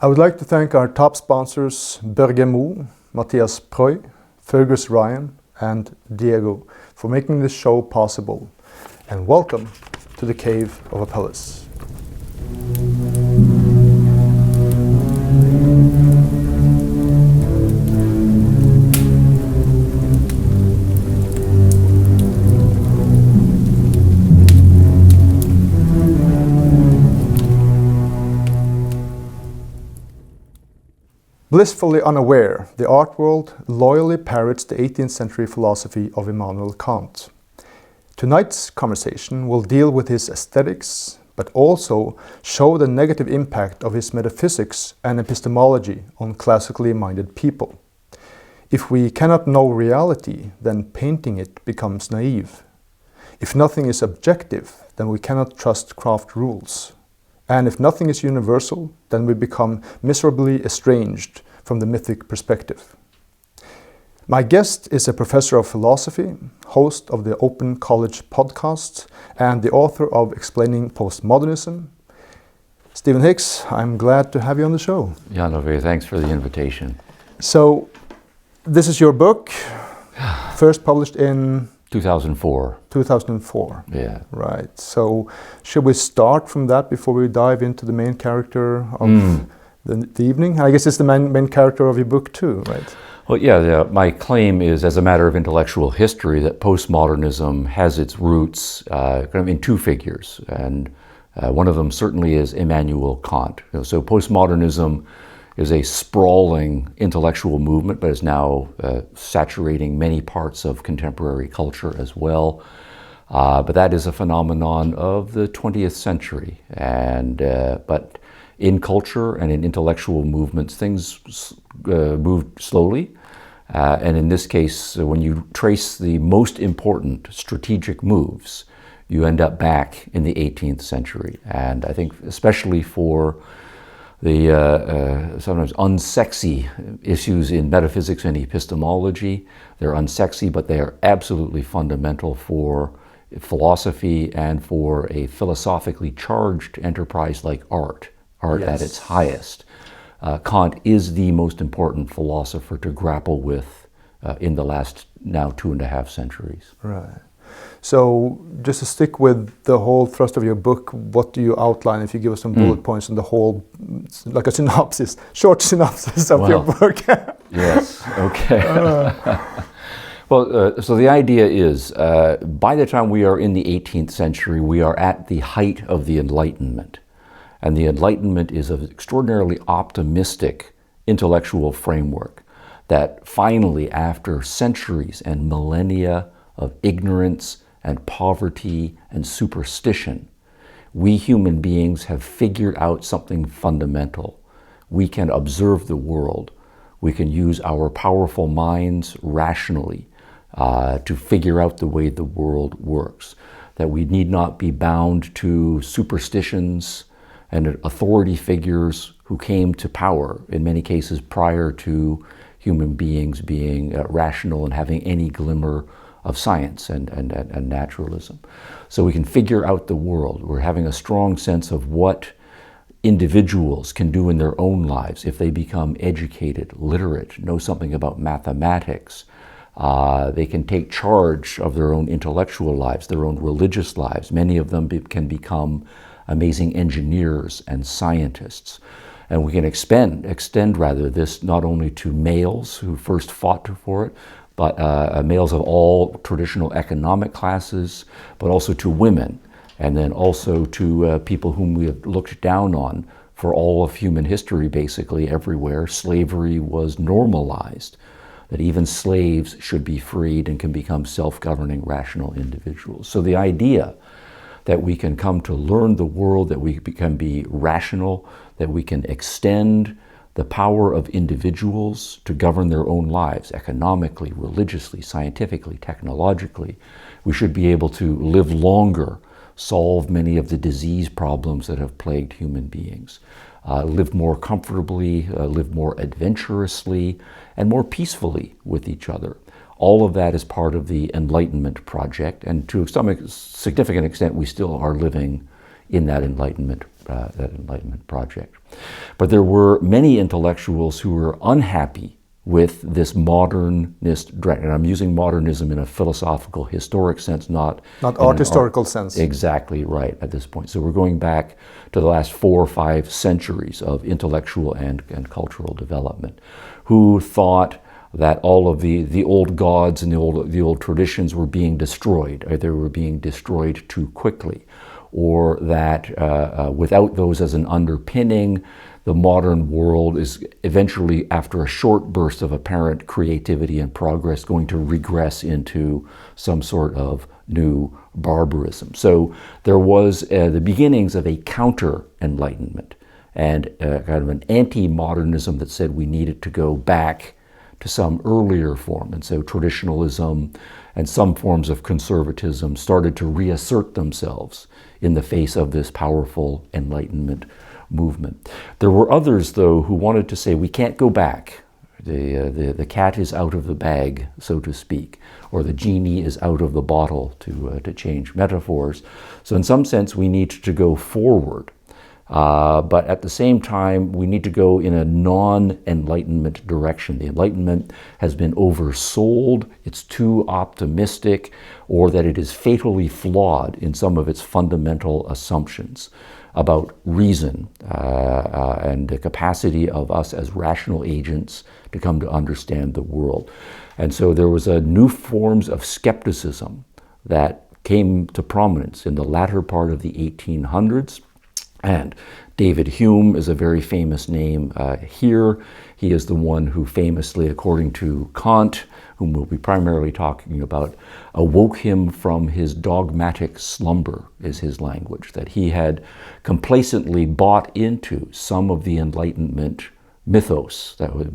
I would like to thank our top sponsors Bergamo, Matthias Preu, Fergus Ryan and Diego for making this show possible. And welcome to the Cave of Apelles. Blissfully unaware, the art world loyally parrots the 18th century philosophy of Immanuel Kant. Tonight's conversation will deal with his aesthetics, but also show the negative impact of his metaphysics and epistemology on classically minded people. If we cannot know reality, then painting it becomes naive. If nothing is objective, then we cannot trust craft rules. And if nothing is universal, then we become miserably estranged from the mythic perspective. My guest is a professor of philosophy, host of the Open College podcast, and the author of Explaining Postmodernism. Stephen Hicks, I'm glad to have you on the show. Jan Ove, thanks for the invitation. So, this is your book, first published in 2004. 2004. Yeah. Right. So, should we start from that before we dive into the main character of the evening? I guess it's the main character of your book too, right? Well, yeah, my claim is, as a matter of intellectual history, that postmodernism has its roots kind of in two figures, and one of them certainly is Immanuel Kant. So postmodernism is a sprawling intellectual movement, but is now saturating many parts of contemporary culture as well. But that is a phenomenon of the 20th century, and but in culture and in intellectual movements, things moved slowly. And in this case, when you trace the most important strategic moves, you end up back in the 18th century. And I think especially for the sometimes unsexy issues in metaphysics and epistemology, they're unsexy, but they are absolutely fundamental for philosophy and for a philosophically charged enterprise like art at its highest. Kant is the most important philosopher to grapple with in the last now 2.5 centuries. Right. So just to stick with the whole thrust of your book, what do you outline if you give us some bullet points on the whole, like a synopsis, short synopsis of your book? Yes, okay. Well, so the idea is, by the time we are in the 18th century, we are at the height of the Enlightenment. And the Enlightenment is an extraordinarily optimistic intellectual framework that finally, after centuries and millennia of ignorance and poverty and superstition, we human beings have figured out something fundamental. We can observe the world. We can use our powerful minds rationally to figure out the way the world works. That we need not be bound to superstitions and authority figures who came to power, in many cases prior to human beings being rational and having any glimmer of science and naturalism. So we can figure out the world. We're having a strong sense of what individuals can do in their own lives if they become educated, literate, know something about mathematics. They can take charge of their own intellectual lives, their own religious lives. Many of them can become amazing engineers and scientists. And we can extend this not only to males who first fought for it, but males of all traditional economic classes, but also to women, and then also to people whom we have looked down on for all of human history, basically everywhere. Slavery was normalized, that even slaves should be freed and can become self-governing rational individuals. So the idea that we can come to learn the world, that we can be rational, that we can extend the power of individuals to govern their own lives economically, religiously, scientifically, technologically. We should be able to live longer, solve many of the disease problems that have plagued human beings, live more comfortably, live more adventurously, and more peacefully with each other. All of that is part of the Enlightenment project, and to some significant extent we still are living in that Enlightenment project. But there were many intellectuals who were unhappy with this modernist direction. And I'm using modernism in a philosophical, historic sense, not art historical sense. Exactly right at this point. So we're going back to the last 4 or 5 centuries of intellectual and cultural development, who thought that all of the old gods and the old traditions were being destroyed, or they were being destroyed too quickly, or that without those as an underpinning, the modern world is eventually, after a short burst of apparent creativity and progress, going to regress into some sort of new barbarism. So there was the beginnings of a counter-enlightenment and kind of an anti-modernism that said we needed to go back to some earlier form. And so traditionalism and some forms of conservatism started to reassert themselves in the face of this powerful Enlightenment movement. There were others, though, who wanted to say we can't go back. The cat is out of the bag, so to speak, or the genie is out of the bottle, to change metaphors. So in some sense, we need to go forward. But at the same time, we need to go in a non-Enlightenment direction. The Enlightenment has been oversold, it's too optimistic, or that it is fatally flawed in some of its fundamental assumptions about reason and the capacity of us as rational agents to come to understand the world. And so there was a new forms of skepticism that came to prominence in the latter part of the 1800s. And David Hume is a very famous name here. He is the one who famously, according to Kant, whom we'll be primarily talking about, awoke him from his dogmatic slumber, is his language, that he had complacently bought into some of the Enlightenment mythos that was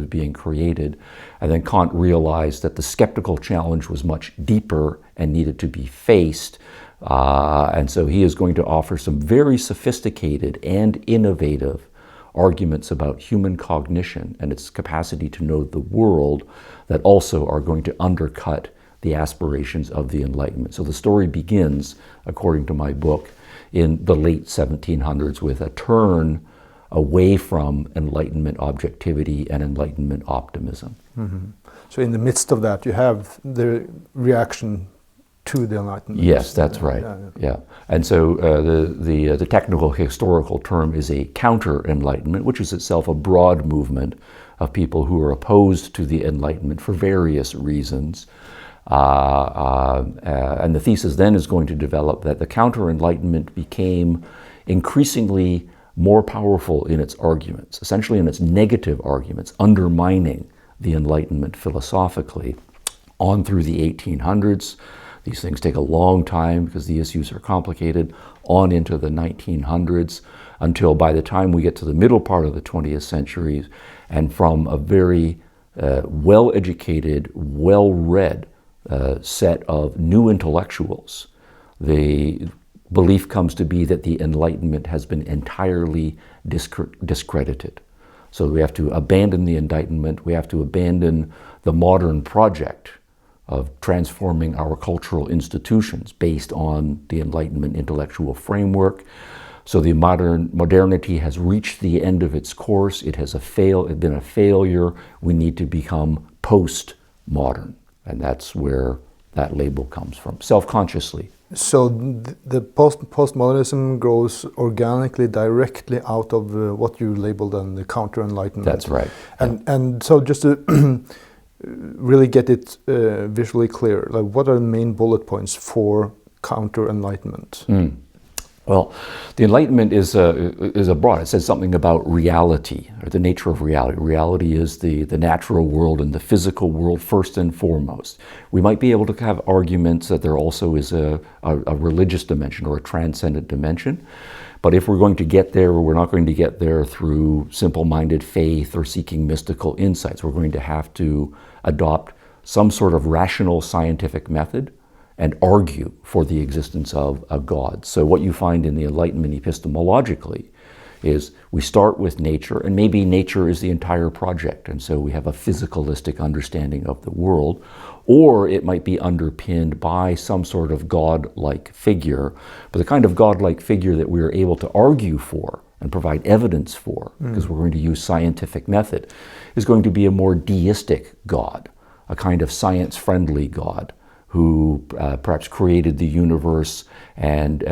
being created. And then Kant realized that the skeptical challenge was much deeper and needed to be faced. And so he is going to offer some very sophisticated and innovative arguments about human cognition and its capacity to know the world that also are going to undercut the aspirations of the Enlightenment. So the story begins, according to my book, in the late 1700s with a turn away from Enlightenment objectivity and Enlightenment optimism. Mm-hmm. So in the midst of that, you have the reaction to the Enlightenment. Yes, that's right. Yeah. And so the technical historical term is a counter-enlightenment, which is itself a broad movement of people who are opposed to the Enlightenment for various reasons. And the thesis then is going to develop that the counter-enlightenment became increasingly more powerful in its arguments, essentially in its negative arguments, undermining the Enlightenment philosophically on through the 1800s. These things take a long time because the issues are complicated, on into the 1900s, until by the time we get to the middle part of the 20th century, and from a very well-educated, well-read set of new intellectuals, the belief comes to be that the Enlightenment has been entirely discredited. So we have to abandon the Enlightenment, we have to abandon the modern project of transforming our cultural institutions based on the Enlightenment intellectual framework. So the modernity has reached the end of its course. It has been a failure. We need to become post-modern. And that's where that label comes from, self-consciously. So the postmodernism grows organically, directly out of what you labeled the counter-enlightenment. That's right. And so just to really get it visually clear, like what are the main bullet points for counter-enlightenment? Well, the Enlightenment is a broad. It says something about reality, or the nature of reality. Reality is the natural world and the physical world first and foremost. We might be able to have arguments that there also is a religious dimension or a transcendent dimension. But if we're going to get there, we're not going to get there through simple-minded faith or seeking mystical insights. We're going to have to adopt some sort of rational scientific method and argue for the existence of a God. So what you find in the Enlightenment epistemologically is we start with nature, and maybe nature is the entire project, and so we have a physicalistic understanding of the world, or it might be underpinned by some sort of God-like figure, but the kind of God-like figure that we are able to argue for and provide evidence for, because we're going to use scientific method, is going to be a more deistic God, a kind of science-friendly God who perhaps created the universe and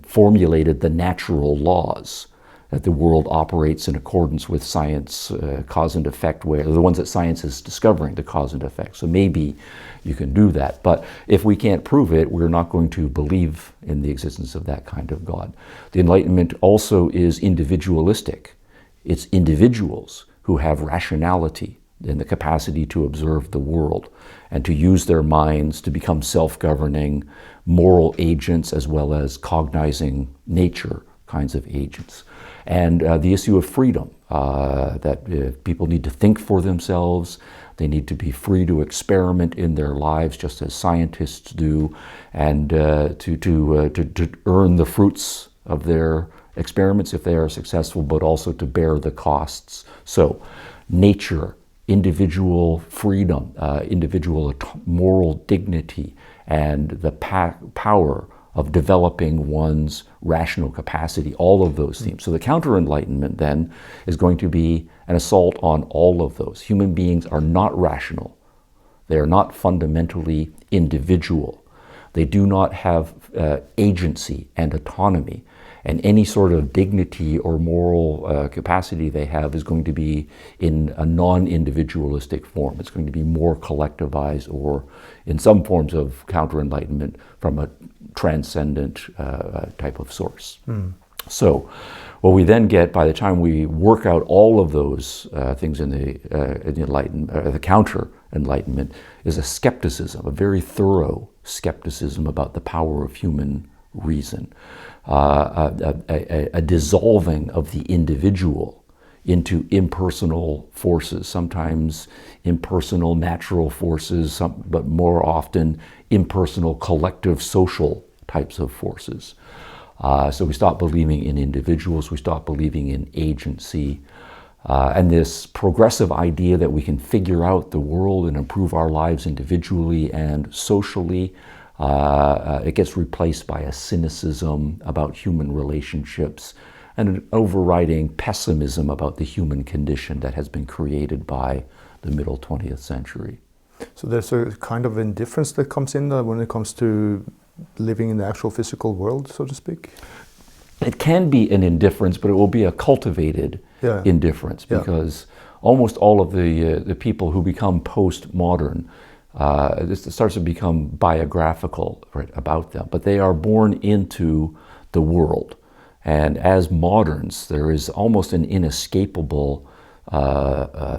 formulated the natural laws that the world operates in accordance with science, cause and effect, where the ones that science is discovering, the cause and effect. So maybe you can do that. But if we can't prove it, we're not going to believe in the existence of that kind of God. The Enlightenment also is individualistic. It's individuals who have rationality and the capacity to observe the world and to use their minds to become self-governing moral agents as well as cognizing nature kinds of agents. And the issue of freedom, that people need to think for themselves, they need to be free to experiment in their lives just as scientists do, and to earn the fruits of their experiments if they are successful, but also to bear the costs. So nature, individual freedom, individual moral dignity, and the power of developing one's rational capacity, all of those themes. So the Counter-Enlightenment then is going to be an assault on all of those. Human beings are not rational. They are not fundamentally individual. They do not have agency and autonomy. And any sort of dignity or moral capacity they have is going to be in a non-individualistic form. It's going to be more collectivized, or in some forms of Counter-Enlightenment from a transcendent type of source. So what we then get by the time we work out all of those things in the Enlightenment, the Counter-Enlightenment, is a skepticism, a very thorough skepticism about the power of human reason. A dissolving of the individual into impersonal forces, sometimes impersonal natural forces, but more often impersonal collective social types of forces. So we stop believing in individuals, we stop believing in agency, and this progressive idea that we can figure out the world and improve our lives individually and socially, it gets replaced by a cynicism about human relationships and an overriding pessimism about the human condition that has been created by the middle 20th century. So there's a kind of indifference that comes in when it comes to living in the actual physical world, so to speak? It can be an indifference, but it will be a cultivated indifference, because almost all of the people who become postmodern, this starts to become biographical, right, about them, but they are born into the world. And as moderns, there is almost an inescapable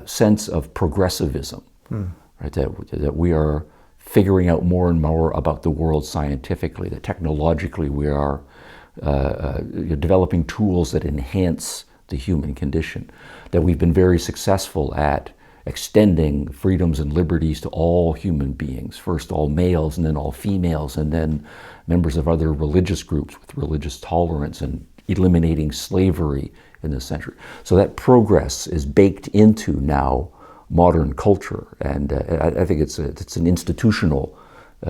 sense of progressivism, right? That we are figuring out more and more about the world scientifically, that technologically we are developing tools that enhance the human condition, that we've been very successful at extending freedoms and liberties to all human beings, first all males and then all females, and then members of other religious groups with religious tolerance, and eliminating slavery in this century. So that progress is baked into now modern culture, and I think it's an institutional,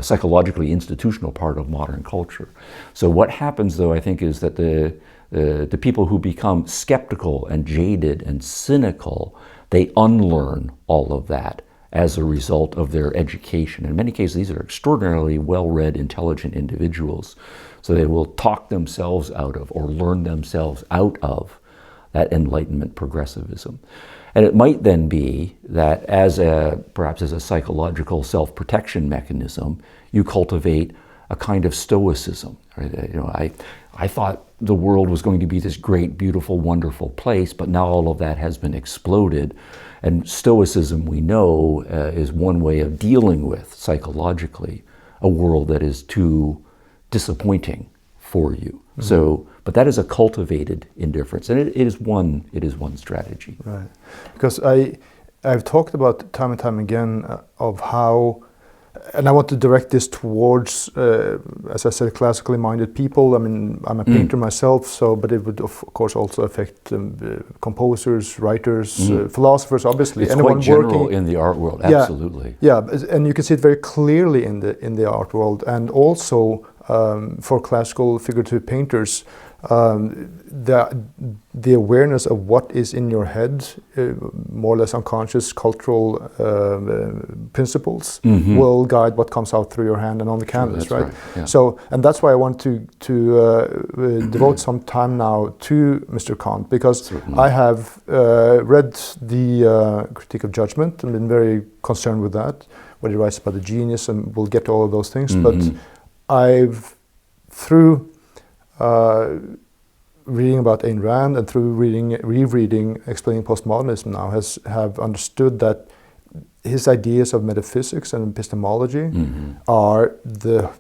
psychologically institutional part of modern culture. So what happens, though, I think, is that the people who become skeptical and jaded and cynical, they unlearn all of that as a result of their education. In many cases, these are extraordinarily well-read, intelligent individuals. So they will talk themselves out of, or learn themselves out of, that Enlightenment progressivism. And it might then be that perhaps as a psychological self-protection mechanism, you cultivate a kind of stoicism. Right? I thought the world was going to be this great, beautiful, wonderful place, but now all of that has been exploded. And stoicism, we know, is one way of dealing with, psychologically, a world that is too disappointing for you. So, but that is a cultivated indifference, and it is one strategy. Right, because I've talked about time and time again of how and I want to direct this towards, as I said, classically minded people. I mean, I'm a painter myself, so but it would of course also affect composers, writers, philosophers. Obviously, it's anyone quite general working in the art world. Absolutely. Yeah, and you can see it very clearly in the art world, and also for classical figurative painters. The awareness of what is in your head, more or less unconscious cultural principles, will guide what comes out through your hand and on the canvas, Sure, right? Yeah. So, and that's why I want to devote some time now to Mr. Kant, because Certainly. I have read the Critique of Judgment and been very concerned with that, what he writes about the genius, and we'll get to all of those things. But I've, through reading about Ayn Rand and through rereading Explaining Postmodernism now, have understood that his ideas of metaphysics and epistemology are the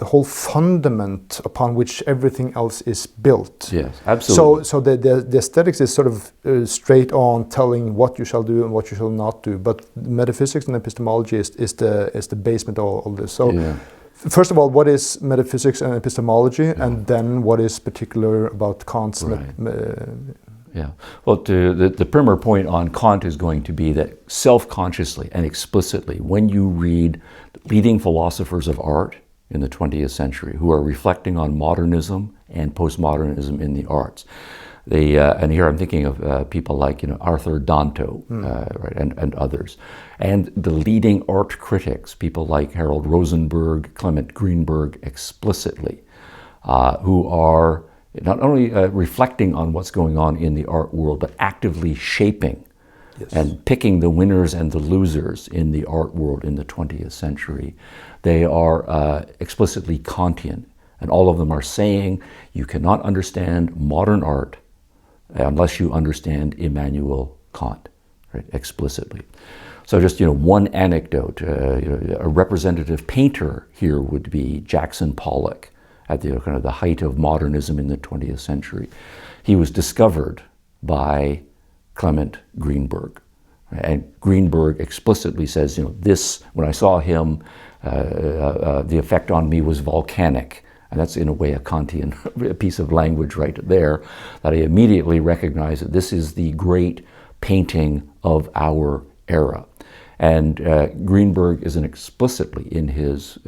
whole fundament upon which everything else is built. Yes, absolutely. So the aesthetics is sort of straight on telling what you shall do and what you shall not do, but metaphysics and epistemology is the basement of all this. So. Yeah. First of all, what is metaphysics and epistemology, and then what is particular about Kant's? Yeah. Well, the primer point on Kant is going to be that self-consciously and explicitly, when you read leading philosophers of art in the 20th century who are reflecting on modernism and postmodernism in the arts, they and here I'm thinking of people like Arthur Danto, right, and others, and the leading art critics, people like Harold Rosenberg, Clement, Greenberg, explicitly, who are not only reflecting on what's going on in the art world, but actively shaping and picking the winners and the losers in the art world in the 20th century. They are explicitly Kantian, and all of them are saying you cannot understand modern art unless you understand Immanuel Kant, right, explicitly. So just one anecdote, a representative painter here would be Jackson Pollock at the kind of the height of modernism in the 20th century. He was discovered by Clement Greenberg, and Greenberg explicitly says, this, when I saw him, the effect on me was volcanic. And that's in a way a Kantian piece of language right there, that I immediately recognize that this is the great painting of our era. And Greenberg is explicitly in his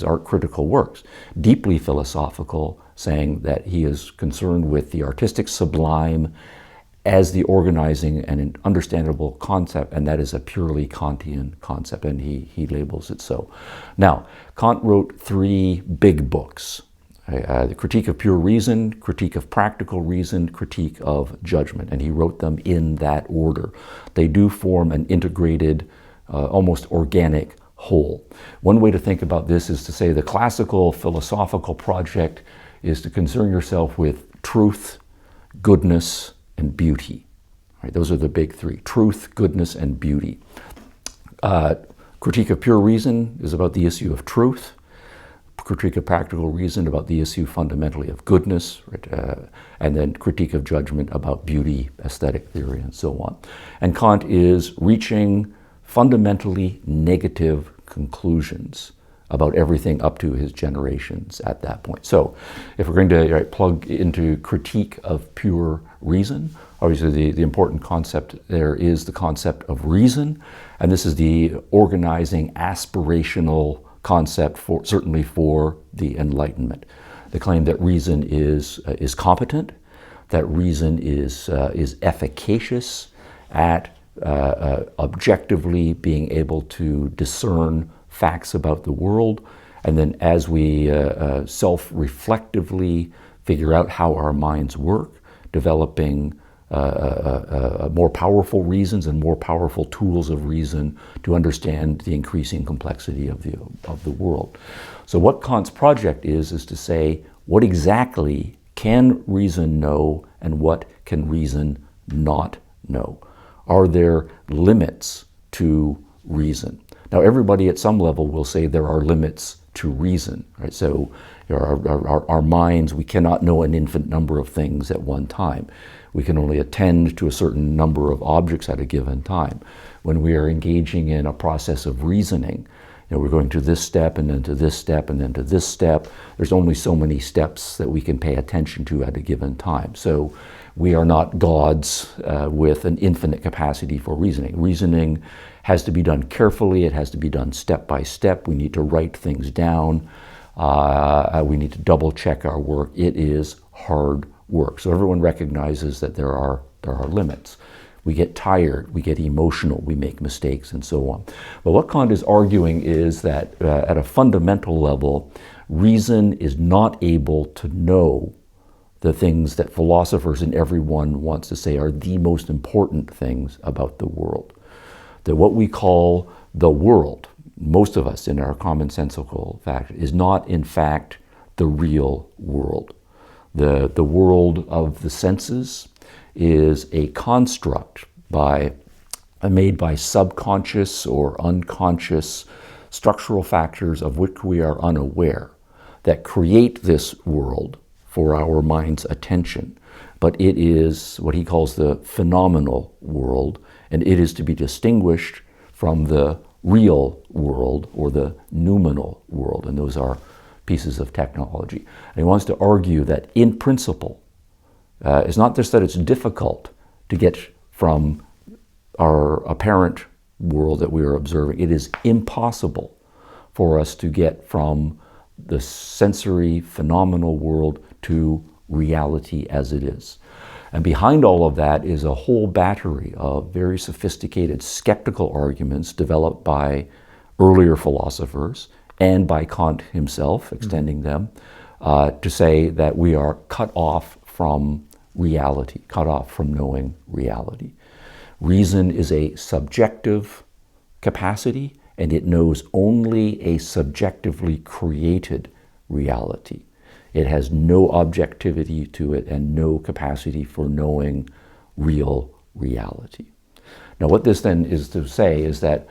art critical works, deeply philosophical, saying that he is concerned with the artistic sublime as the organizing and understandable concept, and that is a purely Kantian concept, and he labels it so. Now, Kant wrote 3 big books, the Critique of Pure Reason, Critique of Practical Reason, Critique of Judgment, and he wrote them in that order. They do form an integrated, almost organic whole. One way to think about this is to say the classical philosophical project is to concern yourself with truth, goodness, and beauty. Right? Those are the big 3, truth, goodness, and beauty. Critique of Pure Reason is about the issue of truth. Critique of Practical Reason about the issue fundamentally of goodness, right? And then Critique of Judgment about beauty, aesthetic theory, and so on. And Kant is reaching fundamentally negative conclusions about everything up to his generations at that point. So if we're going to plug into Critique of Pure Reason, obviously the important concept there is the concept of reason, and this is the organizing aspirational concept certainly for the Enlightenment. The claim that reason is competent, that reason is efficacious at objectively being able to discern facts about the world, and then as we self-reflectively figure out how our minds work, developing more powerful reasons and more powerful tools of reason to understand the increasing complexity of the world. So what Kant's project is to say, what exactly can reason know and what can reason not know? Are there limits to reason? Now, everybody at some level will say there are limits to reason, right? So our minds, we cannot know an infinite number of things at one time. We can only attend to a certain number of objects at a given time. When we are engaging in a process of reasoning, we're going to this step and then to this step and then to this step. There's only so many steps that we can pay attention to at a given time. So we are not gods with an infinite capacity for reasoning. Reasoning has to be done carefully. It has to be done step by step. We need to write things down. We need to double check our work. It is hard work. So everyone recognizes that there are limits. We get tired, we get emotional, we make mistakes, and so on. But what Kant is arguing is that at a fundamental level, reason is not able to know the things that philosophers and everyone wants to say are the most important things about the world. That what we call the world, most of us in our commonsensical fact, is not in fact the real world. The world of the senses is a construct made by subconscious or unconscious structural factors of which we are unaware that create this world for our mind's attention. But it is what he calls the phenomenal world, and it is to be distinguished from the real world or the noumenal world, and those are pieces of technology. And he wants to argue that in principle, it's not just that it's difficult to get from our apparent world that we are observing, it is impossible for us to get from the sensory phenomenal world to reality as it is. And behind all of that is a whole battery of very sophisticated skeptical arguments developed by earlier philosophers and by Kant himself, extending them, to say that we are cut off from reality, cut off from knowing reality. Reason is a subjective capacity, and it knows only a subjectively created reality. It has no objectivity to it and no capacity for knowing real reality. Now, what this then is to say is that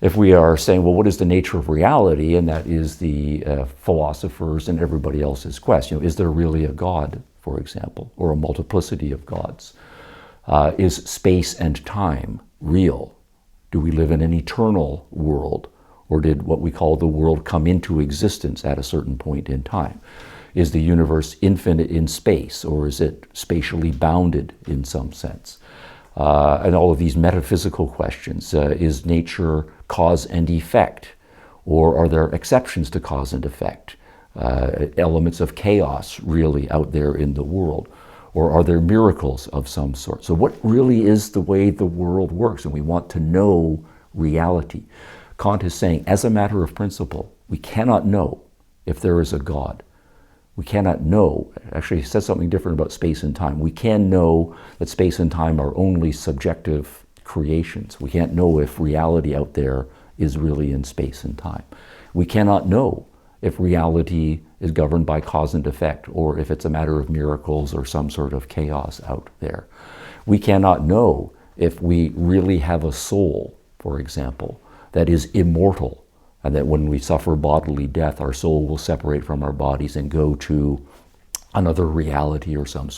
if we are saying, well, what is the nature of reality? And that is the philosophers and everybody else's quest. Is there really a God, for example, or a multiplicity of gods? Is space and time real? Do we live in an eternal world? Or did what we call the world come into existence at a certain point in time? Is the universe infinite in space, or is it spatially bounded in some sense? And all of these metaphysical questions. Is nature cause and effect? Or are there exceptions to cause and effect? Elements of chaos really out there in the world? Or are there miracles of some sort? So what really is the way the world works? And we want to know reality. Kant is saying, as a matter of principle, we cannot know if there is a God. We cannot know, actually he says something different about space and time. We can know that space and time are only subjective creations. We can't know if reality out there is really in space and time. We cannot know if reality is governed by cause and effect, or if it's a matter of miracles or some sort of chaos out there. We cannot know if we really have a soul, for example, that is immortal, and that when we suffer bodily death, our soul will separate from our bodies and go to another reality or some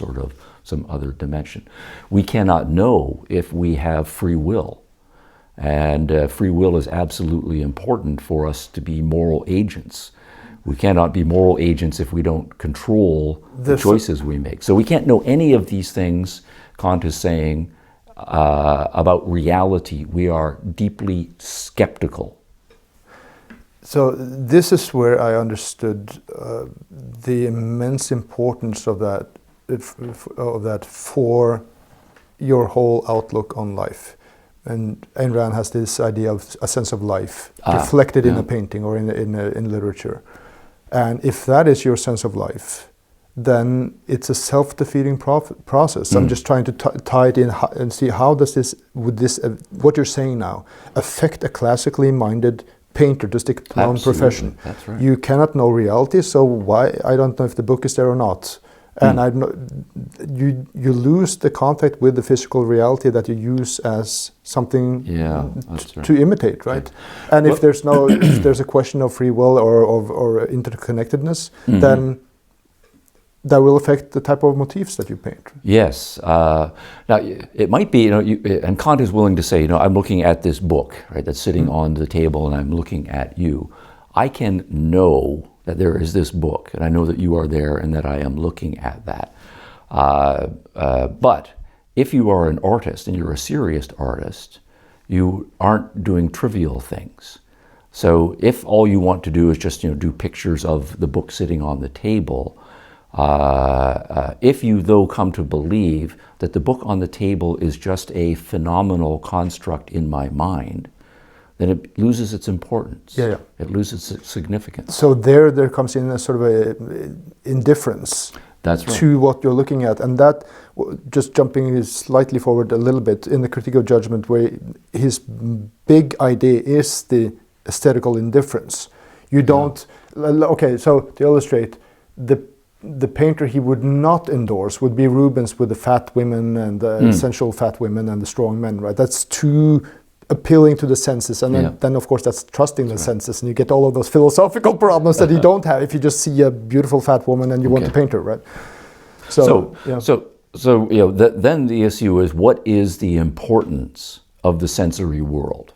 other dimension. We cannot know if we have free will. And free will is absolutely important for us to be moral agents. We cannot be moral agents if we don't control the choices we make. So we can't know any of these things, Kant is saying, about reality. We are deeply skeptical. So this is where I understood the immense importance of that for your whole outlook on life. And Ayn Rand has this idea of a sense of life reflected in a painting or in literature. And if that is your sense of life, then it's a self-defeating process. I'm just trying to tie it in and see how would this, what you're saying now, affect a classically minded painter to stick to my own profession. That's right. You cannot know reality, so why? I don't know if the book is there or not. And you lose the contact with the physical reality that you use as something to imitate, right? Yeah. And if there's if there's a question of free will or interconnectedness, then that will affect the type of motifs that you paint. Yes. Now, it might be, and Kant is willing to say, I'm looking at this book, right, that's sitting on the table, and I'm looking at you. I can know that there is this book, and I know that you are there, and that I am looking at that. But if you are an artist, and you're a serious artist, you aren't doing trivial things. So if all you want to do is just do pictures of the book sitting on the table, if you though come to believe that the book on the table is just a phenomenal construct in my mind, then it loses its importance. Yeah. It loses its significance. So there comes in a sort of a indifference. That's right. To what you're looking at. And that, just jumping slightly forward a little bit, in the Critique of Judgment, where his big idea is the aesthetical indifference. You don't, okay, so to illustrate, the painter he would not endorse would be Rubens with the fat women and the sensual fat women and the strong men, right? That's too appealing to the senses, and then of course that's trusting the senses, and you get all of those philosophical problems that you don't have if you just see a beautiful fat woman and you want to paint her, right? So then the issue is, what is the importance of the sensory world?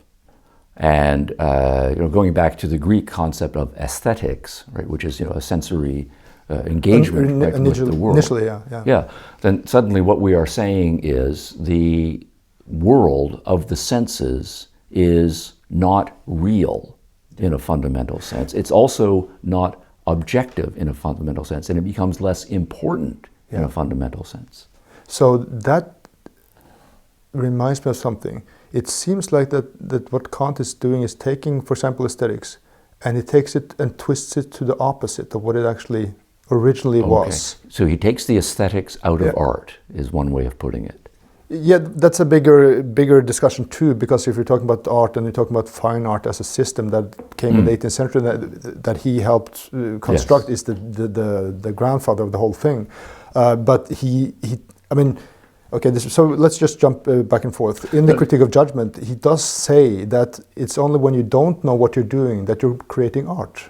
And going back to the Greek concept of aesthetics, right, which is a sensory engagement with the world. Initially, yeah. Then suddenly what we are saying is the world of the senses is not real in a fundamental sense. It's also not objective in a fundamental sense, and it becomes less important in a fundamental sense. So that reminds me of something. It seems like that what Kant is doing is taking, for example, aesthetics, and he takes it and twists it to the opposite of what it actually originally was. So he takes the aesthetics out of art, is one way of putting it. Yeah, that's a bigger discussion too, because if you're talking about art and you're talking about fine art as a system that came in the 18th century, that he helped construct, is the grandfather of the whole thing. But so let's just jump back and forth. In the Critique of Judgment, he does say that it's only when you don't know what you're doing that you're creating art.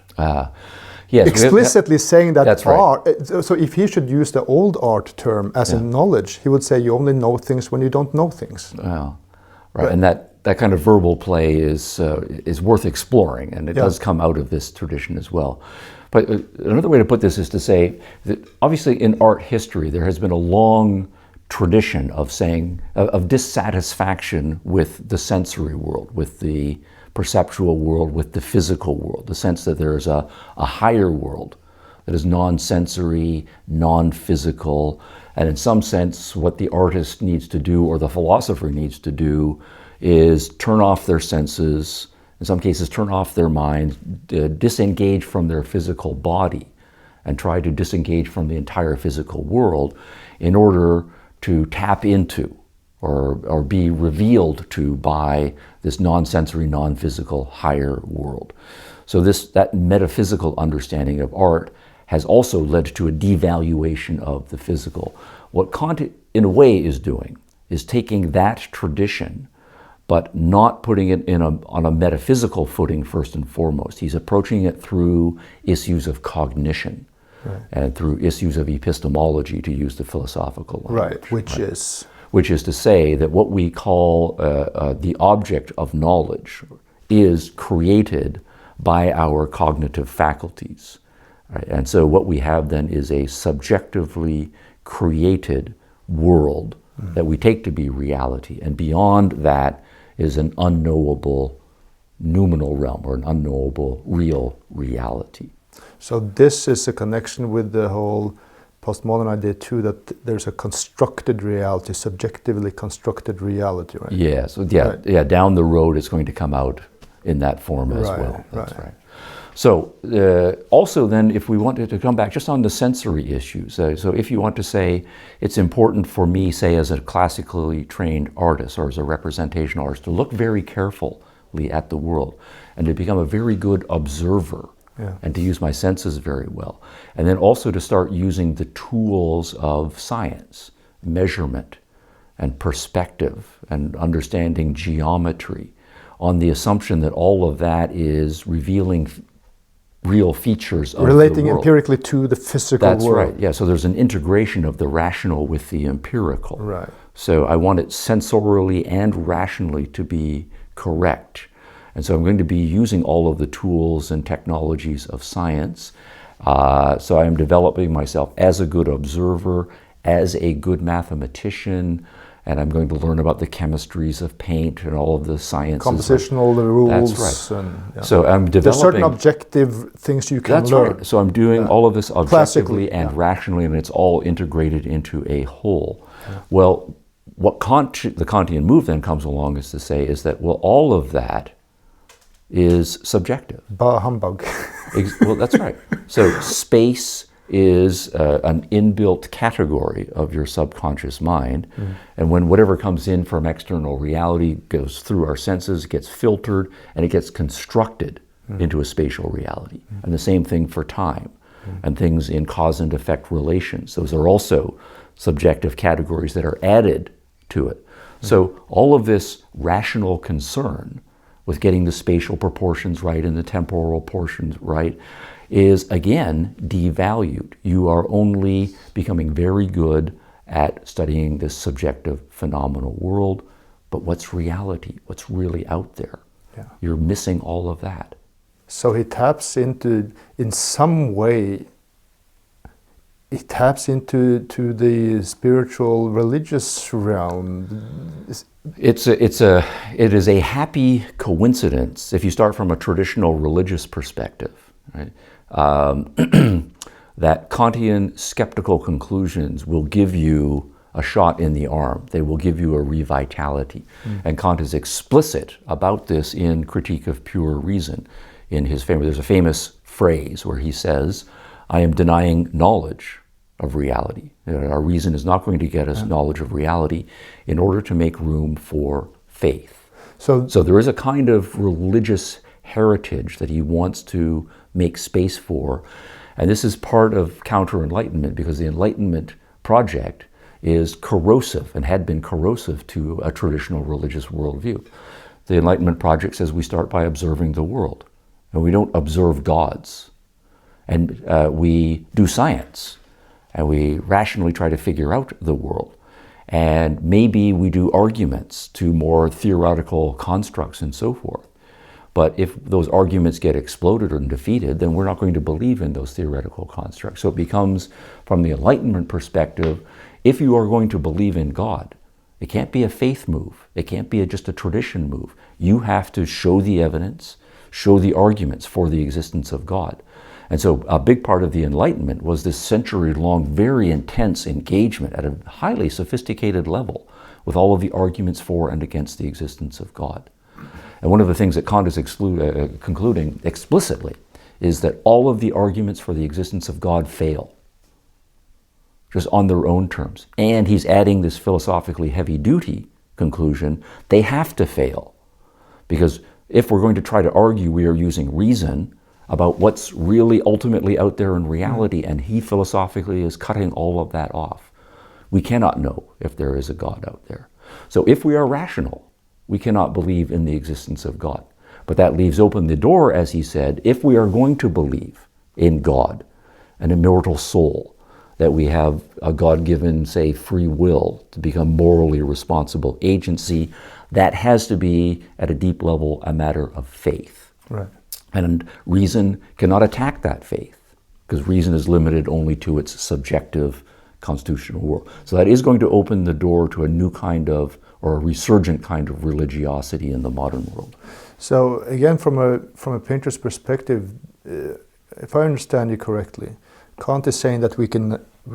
Yes, explicitly saying that that's art. Right. So if he should use the old art term as in knowledge, he would say you only know things when you don't know things. Right. And that kind of verbal play is worth exploring, and it does come out of this tradition as well. But another way to put this is to say that obviously in art history there has been a long tradition of dissatisfaction with the sensory world, with the perceptual world, with the physical world, the sense that there is a higher world that is non-sensory, non-physical, and in some sense what the artist needs to do, or the philosopher needs to do, is turn off their senses, in some cases turn off their minds, disengage from their physical body, and try to disengage from the entire physical world in order to tap into or be revealed to by this non-sensory, non-physical higher world. So that metaphysical understanding of art has also led to a devaluation of the physical. What Kant, in a way, is doing is taking that tradition, but not putting it on a metaphysical footing first and foremost. He's approaching it through issues of cognition, and through issues of epistemology, to use the philosophical language. Which is to say that what we call the object of knowledge is created by our cognitive faculties. Right? And so what we have then is a subjectively created world that we take to be reality. And beyond that is an unknowable noumenal realm, or an unknowable real reality. So this is a connection with the whole postmodern idea too, that there's a constructed reality, subjectively constructed reality, right? Yeah, so down the road it's going to come out in that form as well. That's right. So also then, if we wanted to come back just on the sensory issues, so if you want to say it's important for me, say as a classically trained artist or as a representation artist, to look very carefully at the world and to become a very good observer, and to use my senses very well. And then also to start using the tools of science, measurement and perspective and understanding geometry, on the assumption that all of that is revealing real features of relating the world. empirically to the physical That's world. right. Yeah. So there's an integration of the rational with the empirical. Right. So I want it sensorially and rationally to be correct. And so I'm going to be using all of the tools and technologies of science. So I am developing myself as a good observer, as a good mathematician, and I'm going to learn about the chemistries of paint and all of the sciences. Compositional rules. That's right. And, yeah. So I'm developing... There's certain objective things you can learn. Right. So I'm doing all of this objectively and yeah. rationally, and it's all integrated into a whole. Yeah. Well, what the Kantian move then comes along is to say is that, well, all of that is subjective. Bah humbug. Well, that's right. So space is an inbuilt category of your subconscious mind. And when whatever comes in from external reality goes through our senses, it gets filtered, and it gets constructed into a spatial reality. And the same thing for time and things in cause and effect relations. Those are also subjective categories that are added to it. So all of this rational concern with getting the spatial proportions right and the temporal portions right is, again, devalued. You are only becoming very good at studying this subjective phenomenal world, but what's reality? What's really out there? Yeah. You're missing all of that. So he taps into, in some way, it taps into the spiritual religious realm. It is a happy coincidence if you start from a traditional religious perspective, right? That Kantian skeptical conclusions will give you a shot in the arm. They will give you a revitality. And Kant is explicit about this in Critique of Pure Reason. There's a famous phrase where he says, I am denying knowledge of reality. Our reason is not going to get us knowledge of reality in order to make room for faith. So there is a kind of religious heritage that he wants to make space for. And this is part of Counter-Enlightenment, because the Enlightenment project is corrosive and had been corrosive to a traditional religious worldview. The Enlightenment project says we start by observing the world, and we don't observe gods. And we do science, and we rationally try to figure out the world. And maybe we do arguments to more theoretical constructs and so forth. But if those arguments get exploded or defeated, then we're not going to believe in those theoretical constructs. So it becomes, from the Enlightenment perspective, if you are going to believe in God, it can't be a faith move. It can't be just a tradition move. You have to show the evidence, show the arguments for the existence of God. And so a big part of the Enlightenment was this century-long, very intense engagement at a highly sophisticated level with all of the arguments for and against the existence of God. And one of the things that Kant is concluding explicitly is that all of the arguments for the existence of God fail, just on their own terms. And he's adding this philosophically heavy-duty conclusion, they have to fail. Because if we're going to try to argue, we are using reason about what's really ultimately out there in reality, and he philosophically is cutting all of that off. We cannot know if there is a God out there. So if we are rational, we cannot believe in the existence of God. But that leaves open the door, as he said, if we are going to believe in God, an immortal soul, that we have a God-given, say, free will to become morally responsible agency, that has to be, at a deep level, a matter of faith. Right. And reason cannot attack that faith, because reason is limited only to its subjective constitutional world. So that is going to open the door to a new kind of, or a resurgent kind of religiosity in the modern world. So again, from a painter's perspective, if I understand you correctly, Kant is saying that we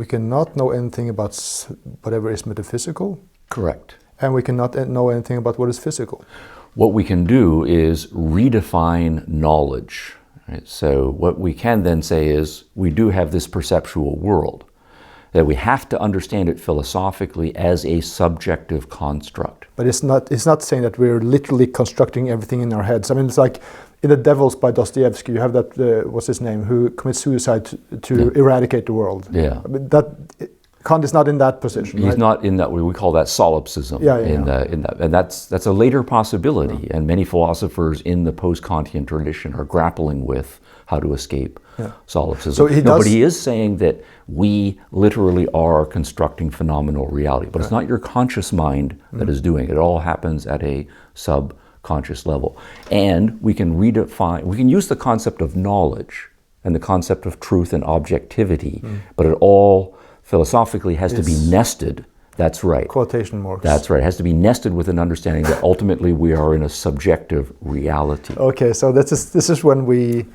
cannot know anything about whatever is metaphysical. Correct. And we cannot know anything about what is physical. What we can do is redefine knowledge. Right? So what we can then say is, we do have this perceptual world, that we have to understand it philosophically as a subjective construct. But it's not saying that we're literally constructing everything in our heads. I mean, it's like in The Devils by Dostoevsky, you have that, what's his name, who commits suicide to eradicate the world. Yeah. I mean, that Kant is not in that position. He's right? not in that. We call that solipsism. In that, and that's a later possibility. And many philosophers in the post-Kantian tradition are grappling with how to escape solipsism. So but he is saying that we literally are constructing phenomenal reality, but it's not your conscious mind that is doing it. It all happens at a subconscious level, and we can redefine. We can use the concept of knowledge and the concept of truth and objectivity, but it all philosophically has to be nested. That's right. Quotation marks. That's right. It has to be nested with an understanding that ultimately we are in a subjective reality. Okay, so this is when we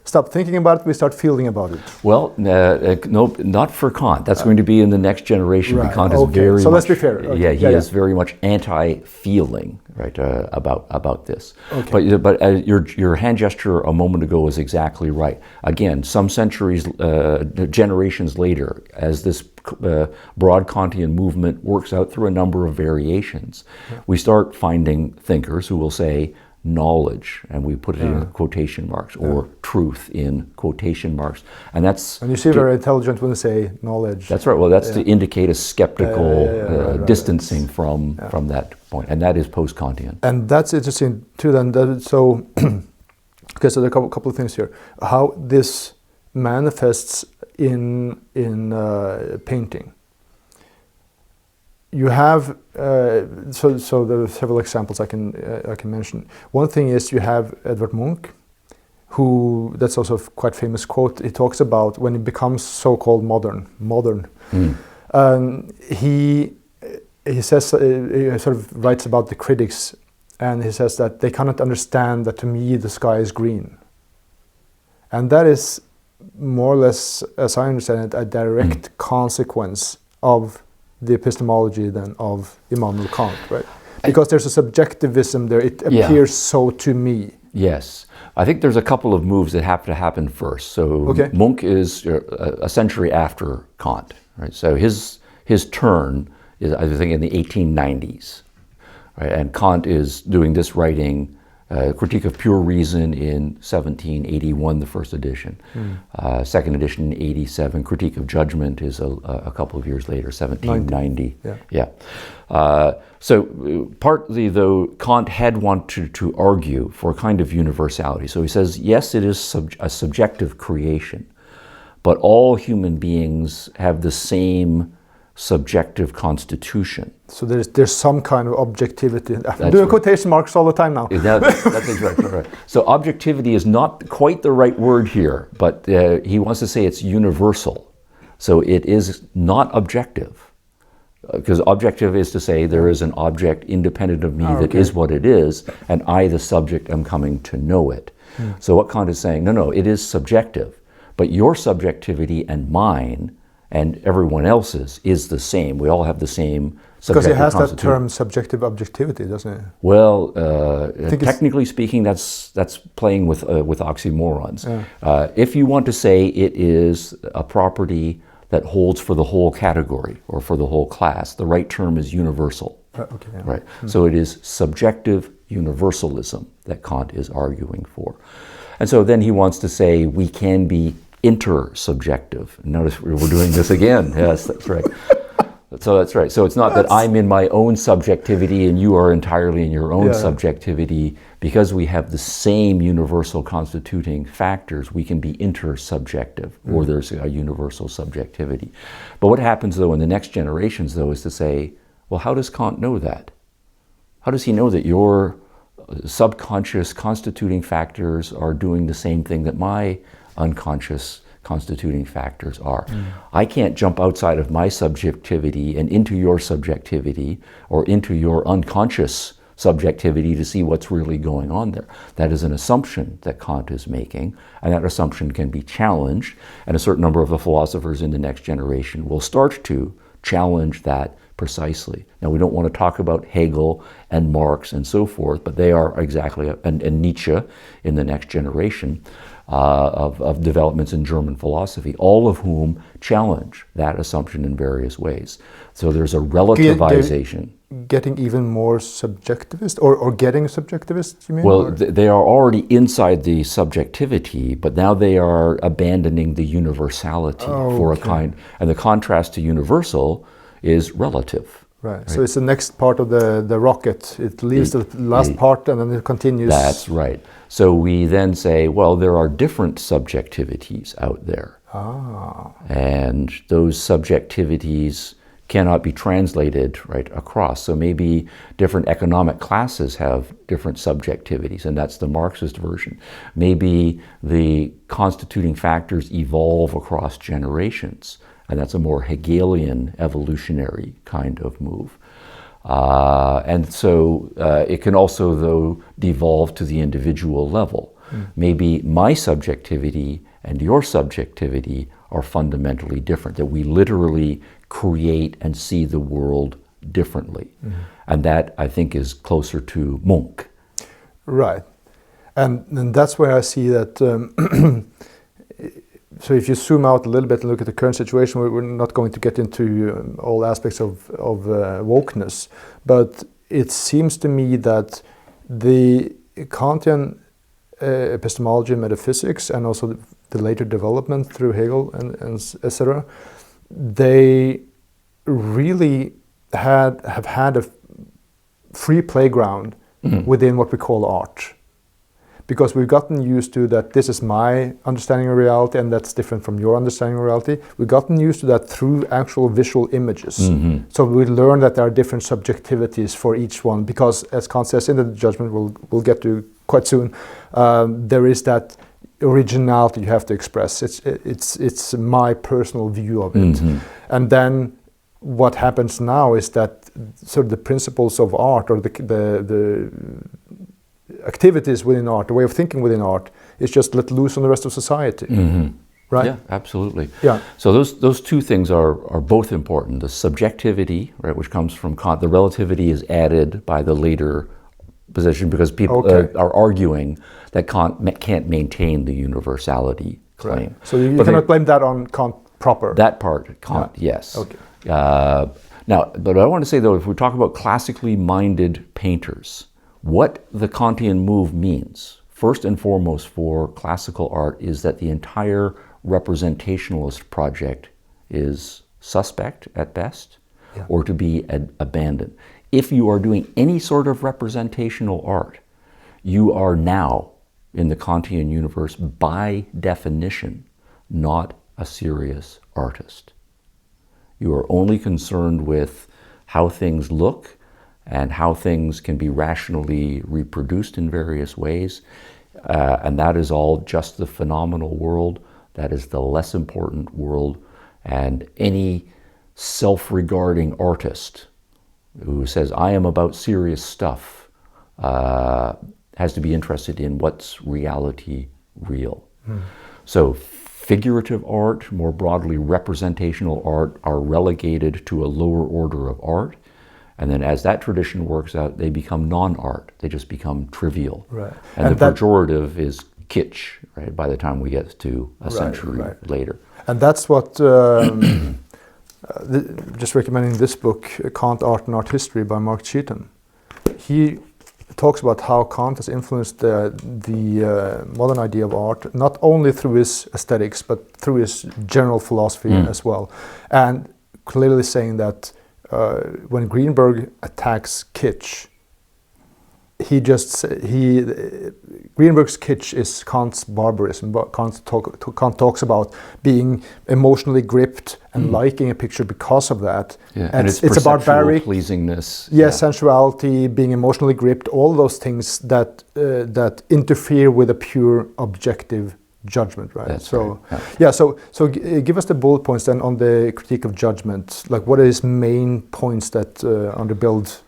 stop thinking about it, we start feeling about it. Well, no, not for Kant. That's going to be in the next generation. Right. Kant is very so much, let's be fair. Okay. He is very much anti-feeling, right, about this. Okay. But your hand gesture a moment ago was exactly right. Again, some centuries, generations later, as this broad Kantian movement works out through a number of variations, we start finding thinkers who will say knowledge, and we put it in quotation marks, or truth in quotation marks, and you seem very intelligent when you say knowledge. That's right. Well, that's to indicate a skeptical distancing from that point, and that is post-Kantian. And that's interesting too. Then, so okay, so there are a couple of things here. How this manifests in painting. You have so there are several examples I can mention. One thing is you have Edvard Munch, who, that's also a quite famous quote. He talks about when it becomes so-called modern. He says he sort of writes about the critics, and he says that they cannot understand that to me the sky is green, and that is more or less, as I understand it, a direct consequence of the epistemology then of Immanuel Kant, right? Because there's a subjectivism there. It appears so to me. Yes. I think there's a couple of moves that have to happen first. So Munch is a century after Kant, right? So his turn is, I think, in the 1890s, right? And Kant is doing this writing, Critique of Pure Reason in 1781, the first edition. Second edition in 87. Critique of Judgment is a couple of years later, 1790. So partly, though, Kant had wanted to argue for a kind of universality. So he says, yes, it is a subjective creation, but all human beings have the same subjective constitution. So there's some kind of objectivity. I'm doing quotation marks all the time now. That's exactly right. So objectivity is not quite the right word here, but he wants to say it's universal. So it is not objective. Because objective is to say there is an object independent of me that is what it is, and I, the subject, am coming to know it. So what Kant is saying, no, it is subjective, but your subjectivity and mine and everyone else's is the same. We all have the same subjective Because it has that constitution. term subjective objectivity, doesn't it? Well, technically speaking, that's playing with oxymorons. If you want to say it is a property that holds for the whole category or for the whole class, the right term is universal. Right. So it is subjective universalism that Kant is arguing for. And so then he wants to say we can be intersubjective. Notice we're doing this again. Yes, that's right. So that's right. So it's not that I'm in my own subjectivity and you are entirely in your own subjectivity. Because we have the same universal constituting factors, we can be intersubjective, or there's a universal subjectivity. But what happens, though, in the next generations, though, is to say, well, how does Kant know that? How does he know that your subconscious constituting factors are doing the same thing that my unconscious constituting factors are? I can't jump outside of my subjectivity and into your subjectivity or into your unconscious subjectivity to see what's really going on there. That is an assumption that Kant is making, and that assumption can be challenged, and a certain number of the philosophers in the next generation will start to challenge that precisely. Now, we don't want to talk about Hegel and Marx and so forth, but they are exactly, and Nietzsche in the next generation. of developments in German philosophy, all of whom challenge that assumption in various ways. So there's a relativization. Getting even more subjectivist, or getting subjectivist, you mean? Well, they are already inside the subjectivity, but now they are abandoning the universality for a kind. And the contrast to universal is relative. Right. So it's the next part of the rocket. It leaves the last part and then it continues. That's right. So we then say, well, there are different subjectivities out there. And those subjectivities cannot be translated right across. So maybe different economic classes have different subjectivities, and that's the Marxist version. Maybe the constituting factors evolve across generations, and that's a more Hegelian evolutionary kind of move. And so it can also, though, devolve to the individual level. Maybe my subjectivity and your subjectivity are fundamentally different, that we literally create and see the world differently. And that, I think, is closer to Munch. Right. And that's where I see that, so if you zoom out a little bit and look at the current situation, we're not going to get into all aspects of wokeness, but it seems to me that the Kantian epistemology and metaphysics, and also the later development through Hegel and etc., they really have had a free playground within what we call art. Because we've gotten used to that this is my understanding of reality and that's different from your understanding of reality. We've gotten used to that through actual visual images. So we learn that there are different subjectivities for each one, because as Kant says in the judgment we'll get to quite soon, there is that originality you have to express. It's my personal view of it. And then what happens now is that sort of the principles of art, or the activities within art, the way of thinking within art, is just let loose on the rest of society. Right? Yeah, absolutely. Yeah. So those two things are both important. The subjectivity, right, which comes from Kant, the relativity is added by the later position, because people are arguing that Kant can't maintain the universality claim. Right. So you cannot blame that on Kant proper. That part, Kant, yes. Okay. Now, but I want to say, though, if we talk about classically minded painters, what the Kantian move means, first and foremost for classical art, is that the entire representationalist project is suspect at best, or to be abandoned. If you are doing any sort of representational art, you are now, in the Kantian universe, by definition, not a serious artist. You are only concerned with how things look and how things can be rationally reproduced in various ways. And that is all just the phenomenal world. That is the less important world. And any self-regarding artist who says, I am about serious stuff, has to be interested in what's reality real. So figurative art, more broadly representational art, are relegated to a lower order of art. And then as that tradition works out, they become non-art. They just become trivial. Right. And the pejorative is kitsch, right, by the time we get to a century later. And that's what, just recommending this book, Kant, Art and Art History by Mark Cheetham. He talks about how Kant has influenced the modern idea of art, not only through his aesthetics, but through his general philosophy as well. And clearly saying that when Greenberg attacks kitsch, Greenberg's kitsch is Kant's barbarism. But Kant talks about being emotionally gripped and liking a picture because of that. Yeah, and it's a barbaric pleasingness. Sensuality, being emotionally gripped, all those things that interfere with a pure objective judgment, right? That's so right. So give us the bullet points then on the critique of judgment. Like, what are his main points that underbuild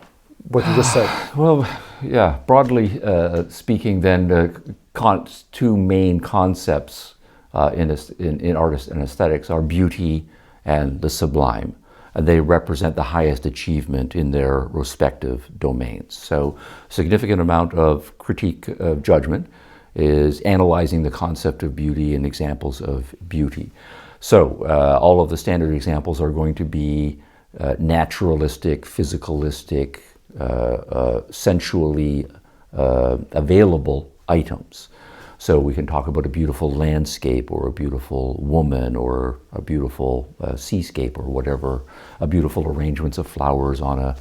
what you just said? Well, yeah, broadly speaking, then Kant's two main concepts in art and aesthetics are beauty and the sublime. And they represent the highest achievement in their respective domains. So significant amount of critique of judgment is analyzing the concept of beauty and examples of beauty. So all of the standard examples are going to be naturalistic, physicalistic, sensually available items. So we can talk about a beautiful landscape or a beautiful woman or a beautiful seascape or whatever, a beautiful arrangements of flowers on a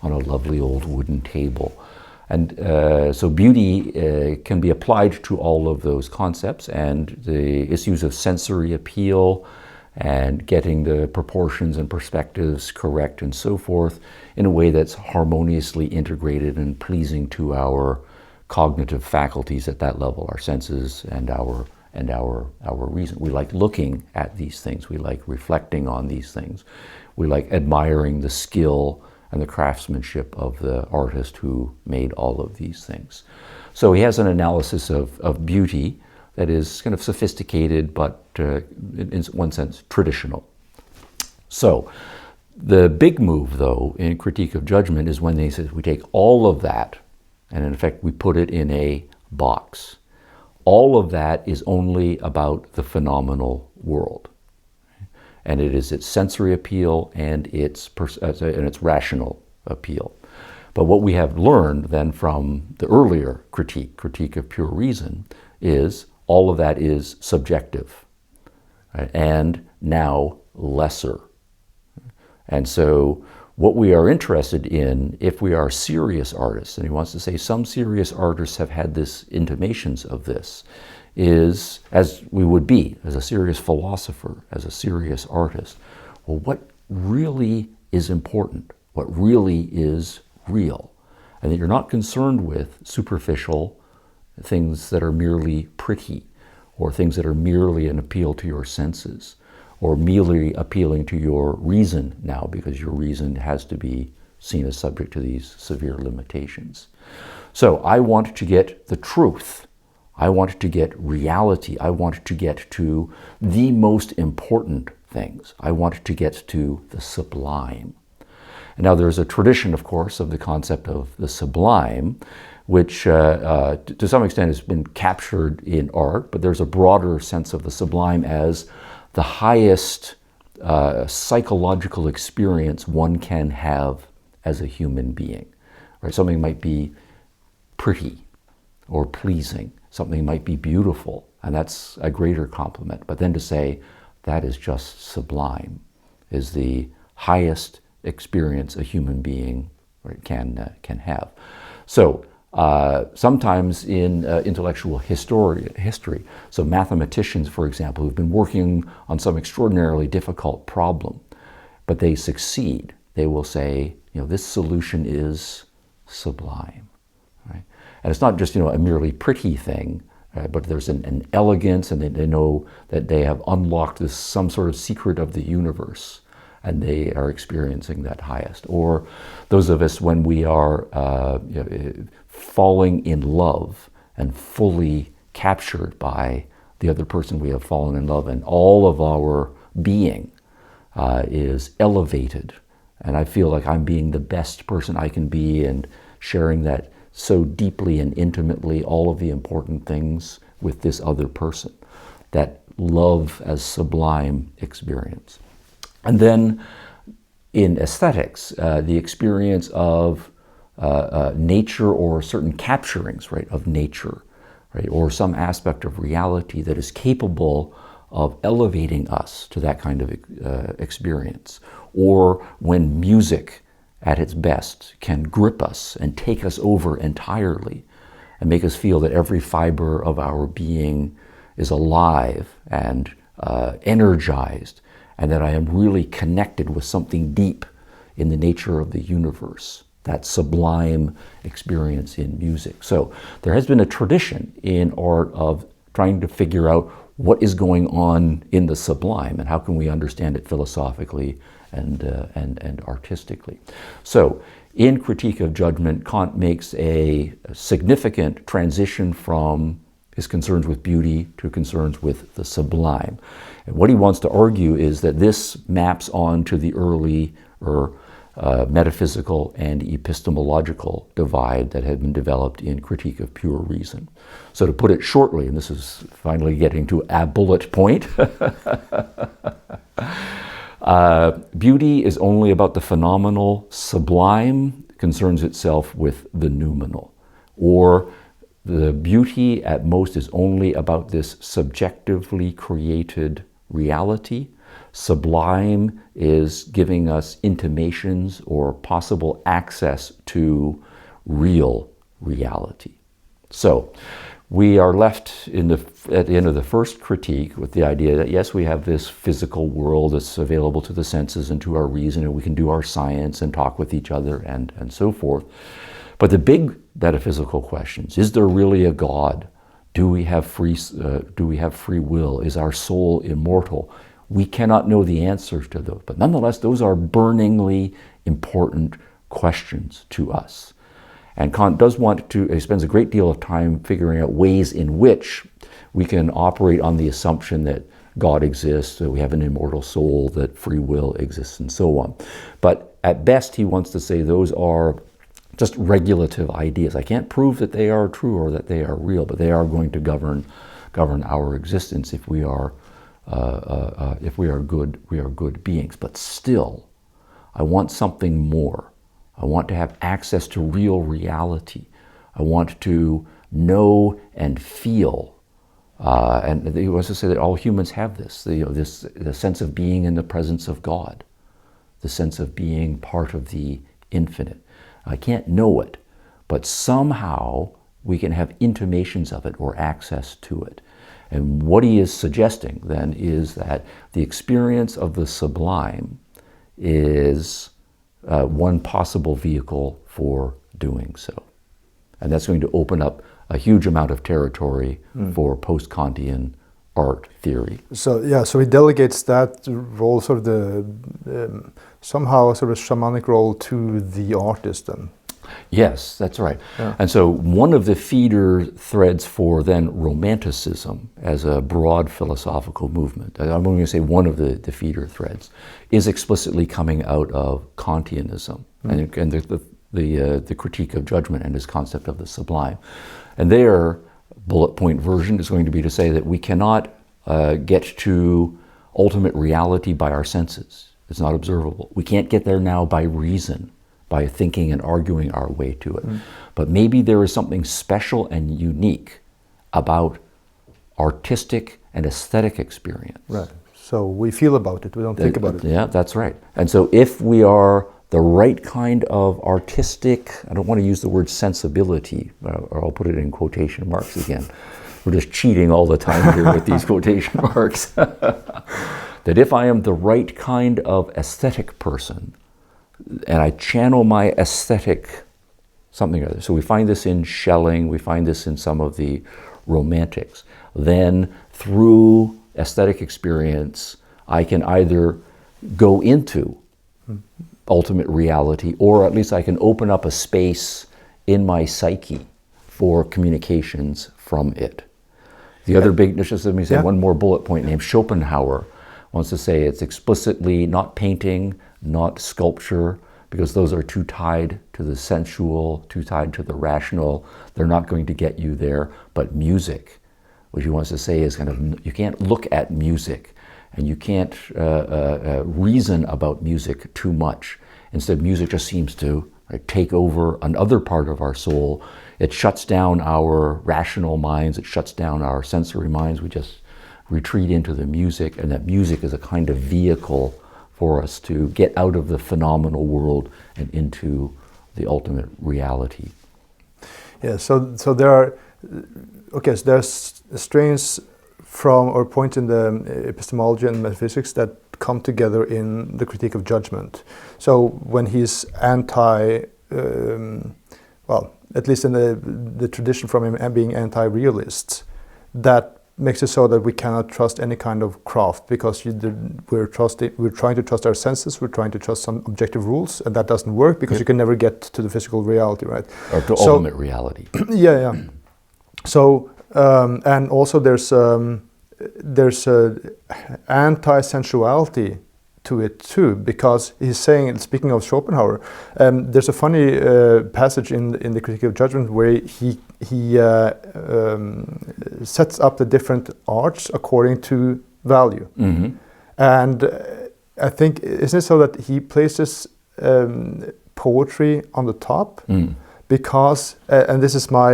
lovely old wooden table. And so beauty can be applied to all of those concepts, and the issues of sensory appeal and getting the proportions and perspectives correct and so forth in a way that's harmoniously integrated and pleasing to our cognitive faculties at that level, our senses and our reason. We like looking at these things. We like reflecting on these things. We like admiring the skill and the craftsmanship of the artist who made all of these things. So he has an analysis of beauty that is kind of sophisticated, but in one sense traditional. So the big move, though, in Critique of Judgment is when they say we take all of that and in effect we put it in a box. All of that is only about the phenomenal world. And it is its sensory appeal and its rational appeal. But what we have learned then from the earlier critique of pure reason, is all of that is subjective, right? And now lesser. And so what we are interested in, if we are serious artists, and he wants to say some serious artists have had this intimations of this, is, as we would be, as a serious philosopher, as a serious artist, well, what really is important? What really is real? And that you're not concerned with superficial things that are merely pretty, or things that are merely an appeal to your senses, or merely appealing to your reason now, because your reason has to be seen as subject to these severe limitations. So I want to get the truth. I want to get reality. I want to get to the most important things. I want to get to the sublime. And now there's a tradition, of course, of the concept of the sublime, which to some extent has been captured in art, but there's a broader sense of the sublime as the highest psychological experience one can have as a human being. Right? Something might be pretty or pleasing. Something might be beautiful, and that's a greater compliment. But then to say that is just sublime is the highest experience a human being can have. So sometimes in intellectual history, so mathematicians, for example, who've been working on some extraordinarily difficult problem, but they succeed, they will say, this solution is sublime. Right? And it's not just a merely pretty thing, but there's an elegance, and they know that they have unlocked some sort of secret of the universe, and they are experiencing that highest. Or those of us when we are falling in love and fully captured by the other person we have fallen in love, and all of our being is elevated, and I feel like I'm being the best person I can be and sharing that so deeply and intimately all of the important things with this other person, that love as sublime experience. And then in aesthetics, the experience of nature, or certain capturings, right, of nature, right, or some aspect of reality that is capable of elevating us to that kind of experience. Or when music at its best can grip us and take us over entirely and make us feel that every fiber of our being is alive and energized, and that I am really connected with something deep in the nature of the universe, that sublime experience in music. So there has been a tradition in art of trying to figure out what is going on in the sublime and how can we understand it philosophically and artistically. So in Critique of Judgment, Kant makes a significant transition from his concerns with beauty to concerns with the sublime. And what he wants to argue is that this maps on to the early metaphysical and epistemological divide that had been developed in Critique of Pure Reason. So to put it shortly, and this is finally getting to a bullet point, beauty is only about the phenomenal, sublime concerns itself with the noumenal, or the beauty at most is only about this subjectively created reality. Sublime is giving us intimations or possible access to real reality. So we are left at the end of the first critique with the idea that yes, we have this physical world that's available to the senses and to our reason, and we can do our science and talk with each other and so forth. But the big metaphysical questions: is there really a God? Do we have free will? Is our soul immortal? We cannot know the answers to those, but nonetheless, those are burningly important questions to us. And Kant does he spends a great deal of time figuring out ways in which we can operate on the assumption that God exists, that we have an immortal soul, that free will exists, and so on. But at best, he wants to say those are just regulative ideas. I can't prove that they are true or that they are real, but they are going to govern our existence if we are good beings. But still, I want something more. I want to have access to real reality. I want to know and feel. And he wants to say that all humans have this, the sense of being in the presence of God, the sense of being part of the infinite. I can't know it, but somehow we can have intimations of it or access to it. And what he is suggesting then is that the experience of the sublime is one possible vehicle for doing so. And that's going to open up a huge amount of territory for post-Kantian art theory. So he delegates that role, sort of the somehow sort of shamanic role, to the artist then. Yes, that's right. Yeah. And so one of the feeder threads for then Romanticism as a broad philosophical movement, I'm going to say one of the feeder threads, is explicitly coming out of Kantianism and the critique of judgment and his concept of the sublime. And their bullet point version is going to be to say that we cannot get to ultimate reality by our senses. It's not observable. We can't get there now by reason, by thinking and arguing our way to it. But maybe there is something special and unique about artistic and aesthetic experience. Right. So we feel about it, we don't think about it. Yeah, that's right. And so if we are the right kind of artistic, I don't want to use the word sensibility, or I'll put it in quotation marks again. We're just cheating all the time here with these quotation marks. That if I am the right kind of aesthetic person, and I channel my aesthetic something or other. So we find this in Schelling, we find this in some of the romantics. Then through aesthetic experience, I can either go into ultimate reality, or at least I can open up a space in my psyche for communications from it. The other big, just let me say one more bullet point named Schopenhauer wants to say it's explicitly not painting, not sculpture, because those are too tied to the sensual, too tied to the rational. They're not going to get you there. But music, what he wants to say is kind of, you can't look at music and you can't reason about music too much. Instead, music just seems to take over another part of our soul. It shuts down our rational minds. It shuts down our sensory minds. We just retreat into the music, and that music is a kind of vehicle for us to get out of the phenomenal world and into the ultimate reality. Yeah, so there are, so there's strains from, or points in the epistemology and metaphysics that come together in the critique of judgment. So when he's at least in the tradition from him being anti-realist, that makes it so that we cannot trust any kind of craft, because we're trying to trust our senses, we're trying to trust some objective rules, and that doesn't work because you can never get to the physical reality, right? Or to ultimate reality. Yeah. So and also there's a anti-sensuality to it too, because he's saying, speaking of Schopenhauer, there's a funny passage in the Critique of Judgment where he sets up the different arts according to value. Mm-hmm. And I think, isn't it so that he places poetry on the top? Because, and this is my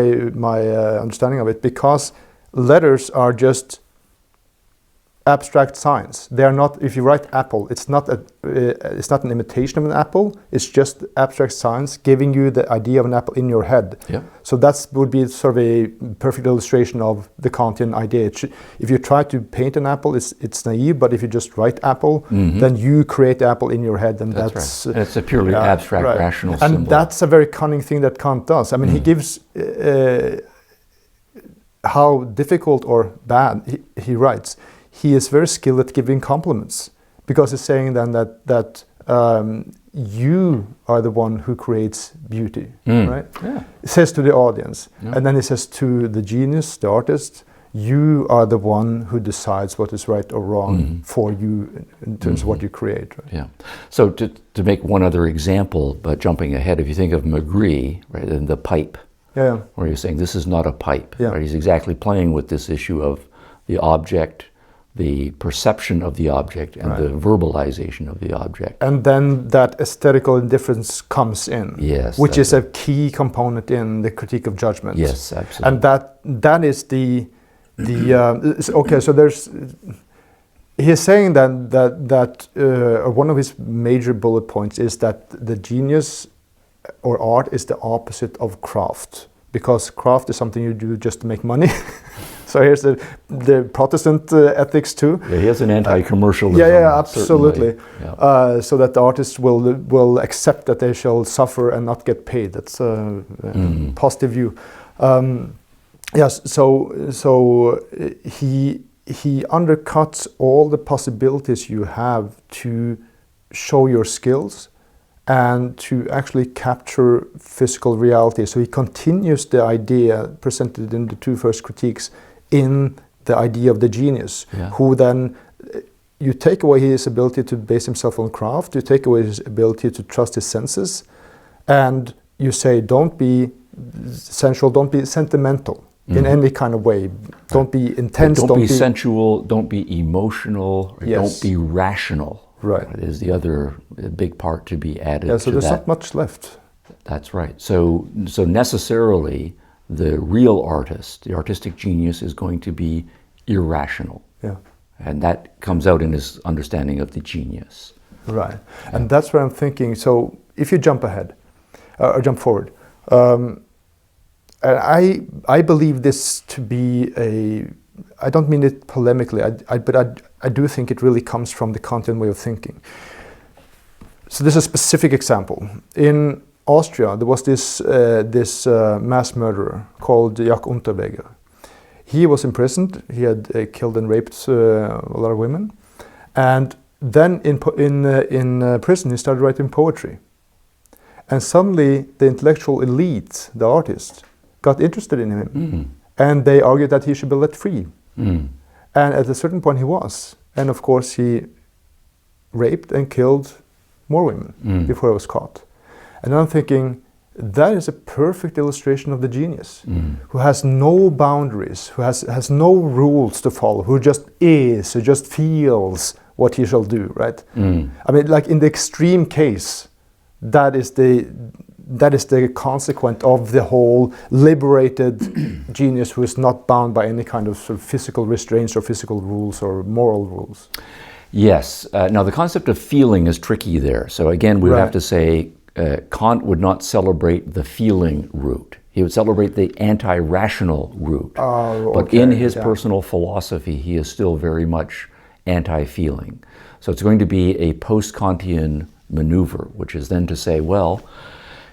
understanding of it, because letters are just abstract signs. They are not. If you write apple, it's not an imitation of an apple. It's just abstract signs giving you the idea of an apple in your head. Yeah. So that would be sort of a perfect illustration of the Kantian idea. If you try to paint an apple, it's naive. But if you just write apple, then you create the apple in your head, and that's right. It's a purely abstract, rational and symbol. that's a very cunning thing that Kant does. I mean, he gives how difficult or bad he writes. He is very skilled at giving compliments, because he's saying then that you are the one who creates beauty, right? Yeah. He says to the audience, and then he says to the genius, the artist, you are the one who decides what is right or wrong for you in terms of what you create. Right? Yeah. So to make one other example, but jumping ahead, if you think of Magritte, right, and the pipe, where he's saying this is not a pipe, right? He's exactly playing with this issue of the object, the perception of the object, and the verbalization of the object. And then that aesthetical indifference comes in, which is a key component in the Critique of Judgment. Yes, absolutely. And that is the okay. So he's saying that one of his major bullet points is that the genius or art is the opposite of craft, because craft is something you do just to make money. So here's the Protestant ethics too. Yeah, he has an anti-commercialism. Yeah, absolutely. Yeah. So that the artists will accept that they shall suffer and not get paid. That's a positive view. Yes. So he undercuts all the possibilities you have to show your skills and to actually capture physical reality. So he continues the idea presented in the two first critiques in the idea of the genius, who then, you take away his ability to base himself on craft, you take away his ability to trust his senses, and you say, don't be sensual, don't be sentimental in any kind of way. Don't be intense. Don't be sensual, don't be emotional, or don't be rational. Right. Is the other big part to be added to that. So there's not much left. That's right. So necessarily, the real artist, the artistic genius, is going to be irrational. Yeah. And that comes out in his understanding of the genius. Right. Yeah. And that's where I'm thinking, so if you jump ahead, or jump forward, I believe this to be I don't mean it polemically, but I do think it really comes from the Kantian way of thinking. So this is a specific example. In Austria, there was this mass murderer called Jack Unterweger. He was imprisoned. He had killed and raped a lot of women, and then in prison he started writing poetry. And suddenly the intellectual elite, the artists, got interested in him, and they argued that he should be let free. And at a certain point he was, and of course he raped and killed more women before he was caught. And I'm thinking, that is a perfect illustration of the genius, who has no boundaries, who has no rules to follow, who just is, who just feels what he shall do, right? I mean, like in the extreme case, that is the consequence of the whole liberated genius who is not bound by any kind of sort of physical restraints or physical rules or moral rules. Yes. Now the concept of feeling is tricky there. So again, we would have to say Kant would not celebrate the feeling route. He would celebrate the anti-rational route. But in his personal philosophy, he is still very much anti-feeling. So it's going to be a post-Kantian maneuver, which is then to say, well,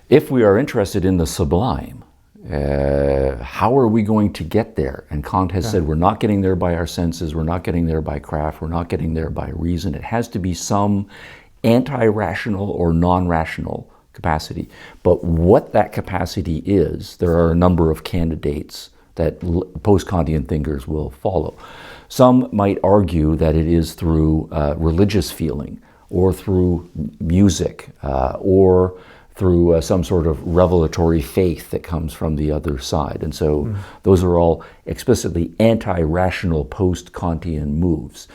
if we are interested in the sublime, how are we going to get there? And Kant has said we're not getting there by our senses, we're not getting there by craft, we're not getting there by reason. It has to be some anti-rational or non-rational capacity. But what that capacity is, there are a number of candidates that post-Kantian thinkers will follow. Some might argue that it is through religious feeling, or through music, or through some sort of revelatory faith that comes from the other side. And so those are all explicitly anti-rational post-Kantian moves.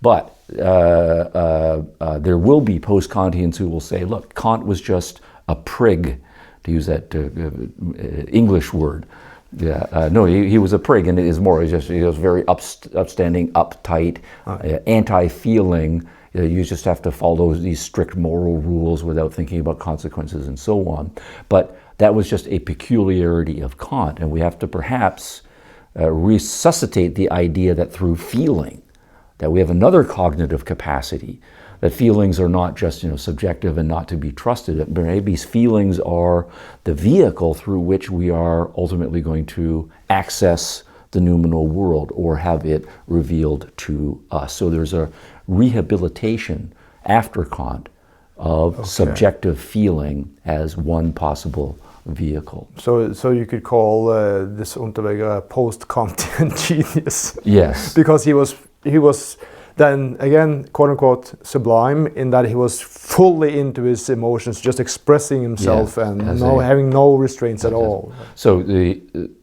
But there will be post-Kantians who will say, look, Kant was just a prig, to use that English word. No, he was a prig, and it is more. He was very upstanding, uptight, anti-feeling. You just have to follow these strict moral rules without thinking about consequences and so on. But that was just a peculiarity of Kant, and we have to perhaps resuscitate the idea that through feeling, that we have another cognitive capacity, that feelings are not just subjective and not to be trusted. That maybe feelings are the vehicle through which we are ultimately going to access the noumenal world or have it revealed to us. So there's a rehabilitation after Kant of subjective feeling as one possible vehicle. So you could call this Unterweger a post-Kantian genius. Yes. Because he was then again, quote unquote, sublime in that he was fully into his emotions, just expressing himself and having no restraints at all. So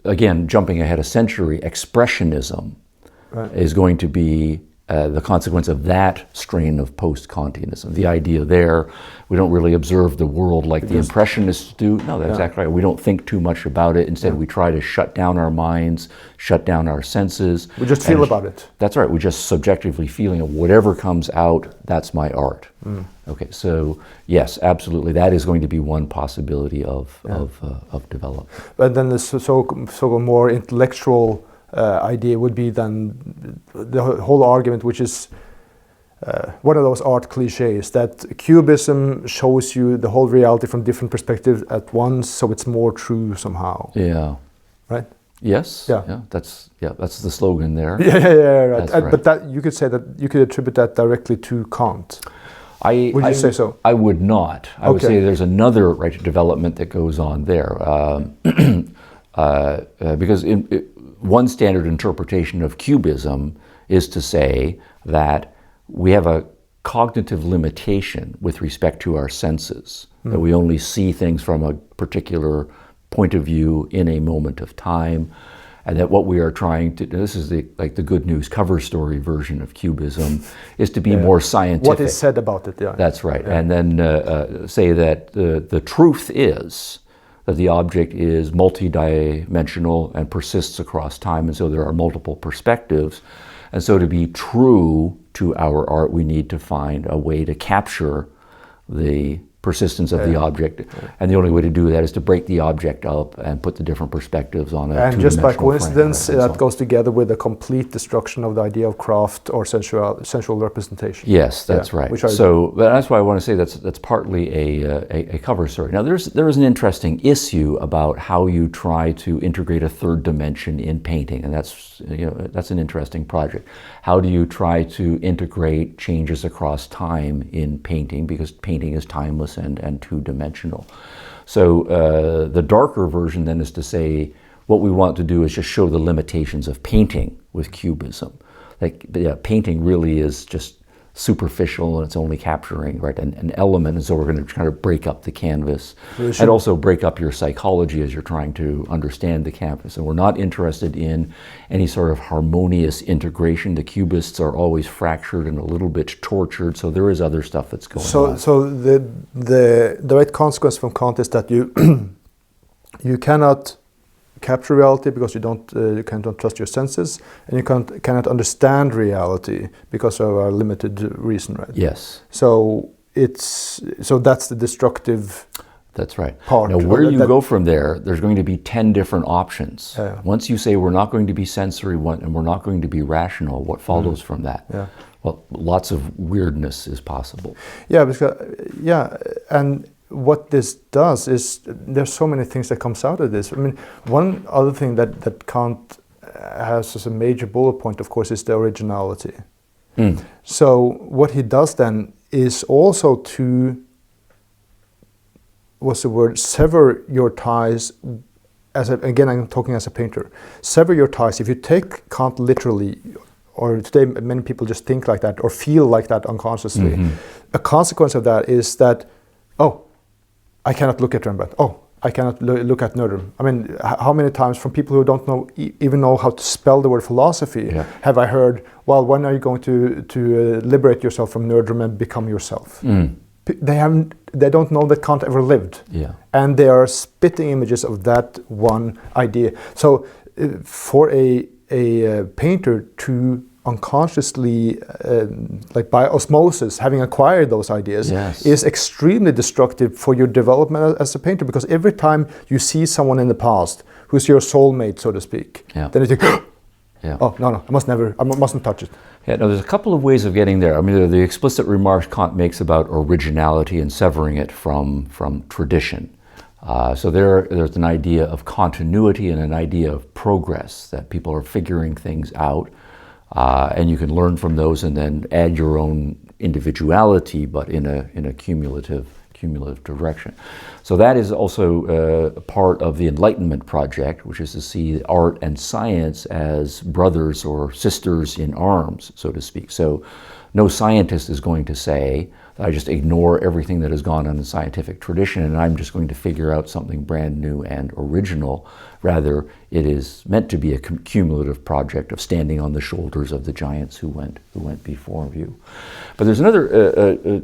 again, jumping ahead a century, Expressionism is going to be the consequence of that strain of post-Kantianism. The idea there, we don't really observe the world like the Impressionists do. No, that's exactly right. We don't think too much about it. Instead, we try to shut down our minds, shut down our senses. We just feel about it. That's right. We just subjectively feeling of whatever comes out, that's my art. Okay, so yes, absolutely. That is going to be one possibility of development. But then the so-called more intellectual idea would be then the whole argument, which is one of those art cliches, that Cubism shows you the whole reality from different perspectives at once, so it's more true somehow. Yeah. Right? Yes. Yeah. That's the slogan there. Right. Right. But that you could say that you could attribute that directly to Kant. Would you say so? I would not. I would say there's another development that goes on there, because one standard interpretation of Cubism is to say that we have a cognitive limitation with respect to our senses, that we only see things from a particular point of view in a moment of time, and that what we are trying to do, this is the good news cover story version of Cubism, is to be more scientific. What is said about it, That's right. And then say that the truth is that the object is multidimensional and persists across time, and so there are multiple perspectives. And so to be true to our art, we need to find a way to capture the persistence of the object. And the only way to do that is to break the object up and put the different perspectives on it. And just by coincidence, that goes together with the complete destruction of the idea of craft or sensual representation. Yes, that's right. So that's why I want to say that's partly a cover story. Now there is an interesting issue about how you try to integrate a third dimension in painting, and that's an interesting project. How do you try to integrate changes across time in painting, because painting is timeless and two-dimensional. So the darker version then is to say what we want to do is just show the limitations of painting with Cubism. Painting really is just superficial, and it's only capturing an element, and so we're going to try to break up the canvas and also break up your psychology as you're trying to understand the canvas. And we're not interested in any sort of harmonious integration. The Cubists are always fractured and a little bit tortured, so there is other stuff that's going on. So the right consequence from Kant is that you cannot capture reality because you can't trust your senses, and you cannot understand reality because of our limited reason, right? Yes. So that's the destructive. That's right. Part. Now, where you go from there's going to be 10 different options. Once you say we're not going to be sensory and we're not going to be rational, what follows from that? Well, lots of weirdness is possible. And what this does is there's so many things that comes out of this. I mean, one other thing that Kant has as a major bullet point, of course, is the originality. So what he does then is also to, sever your ties. Again, I'm talking as a painter. Sever your ties. If you take Kant literally, or today many people just think like that or feel like that unconsciously. A consequence of that is that, oh, I cannot look at Rembrandt. Oh, I cannot look at Nerdrum. I mean, how many times from people who don't know even know how to spell the word philosophy have I heard, well, when are you going to liberate yourself from Nerdrum and become yourself? They don't know that Kant ever lived. And they are spitting images of that one idea. So for a painter to unconsciously, like by osmosis, having acquired those ideas, is extremely destructive for your development as a painter, because every time you see someone in the past who's your soulmate, so to speak, then you think, oh, no, I mustn't touch it. No, there's a couple of ways of getting there. I mean, the explicit remarks Kant makes about originality and severing it from tradition. So there's an idea of continuity and an idea of progress, that people are figuring things out, and you can learn from those and then add your own individuality, but in a cumulative direction. So that is also a part of the Enlightenment project, which is to see art and science as brothers or sisters in arms, so to speak. So no scientist is going to say, I just ignore everything that has gone on in the scientific tradition and I'm just going to figure out something brand new and original. Rather, it is meant to be a cumulative project of standing on the shoulders of the giants who went before you. But there's another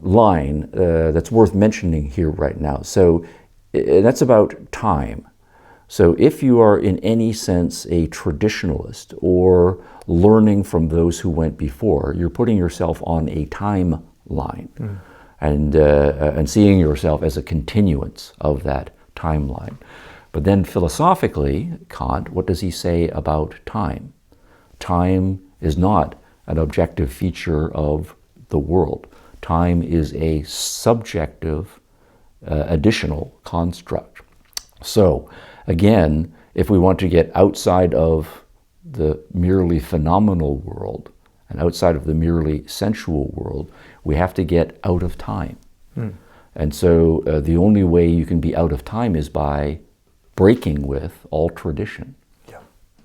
line that's worth mentioning here right now. So that's about time. So if you are in any sense a traditionalist or learning from those who went before, you're putting yourself on a timeline and seeing yourself as a continuance of that timeline. But then philosophically, Kant, what does he say about time? Time is not an objective feature of the world. Time is a subjective, additional construct. So, again, if we want to get outside of the merely phenomenal world and outside of the merely sensual world, we have to get out of time. And so the only way you can be out of time is by breaking with all tradition.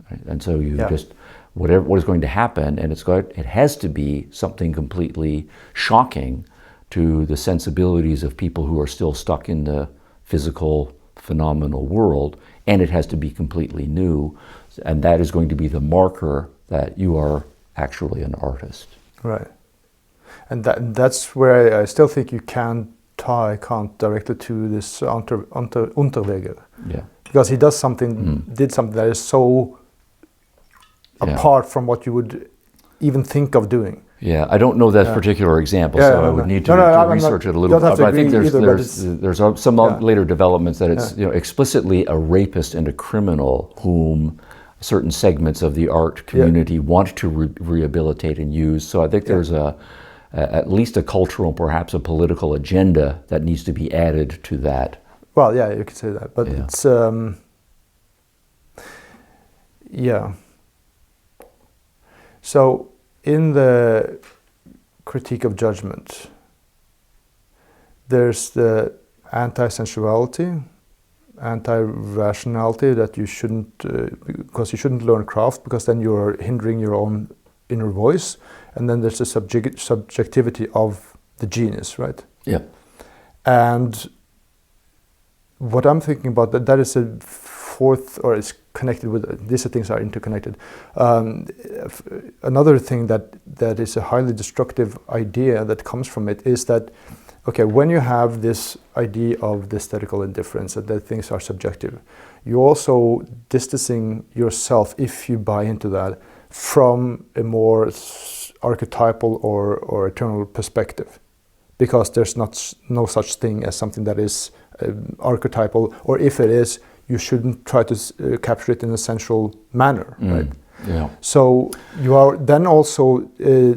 Right? And so you just, what is going to happen, and it has to be something completely shocking to the sensibilities of people who are still stuck in the physical, phenomenal world, and it has to be completely new, and that is going to be the marker that you are actually an artist. Right. And that's where I still think you can tie Kant directly to this Unterweger. Because he does did something that is so apart from what you would even think of doing. I don't know that particular example, so I would need to research it a little bit. But I think there's some later developments that it's explicitly a rapist and a criminal whom certain segments of the art community want to rehabilitate and use. So I think there's at least a cultural, perhaps a political agenda that needs to be added to that. Well, you could say that, but it's So in the critique of judgment, there's the anti-sensuality, anti-rationality, that you shouldn't, because you shouldn't learn craft, because then you're hindering your own inner voice. And then there's the subjectivity of the genius, right? And what I'm thinking about, that is a fourth, or it's connected with, these things are interconnected. Another thing that is a highly destructive idea that comes from it is that, okay, when you have this idea of the aesthetical indifference, that things are subjective, you're also distancing yourself, if you buy into that, from a more archetypal or eternal perspective, because there's no such thing as something that is archetypal, or if it is, you shouldn't try to capture it in a sensual manner, right? So you are then also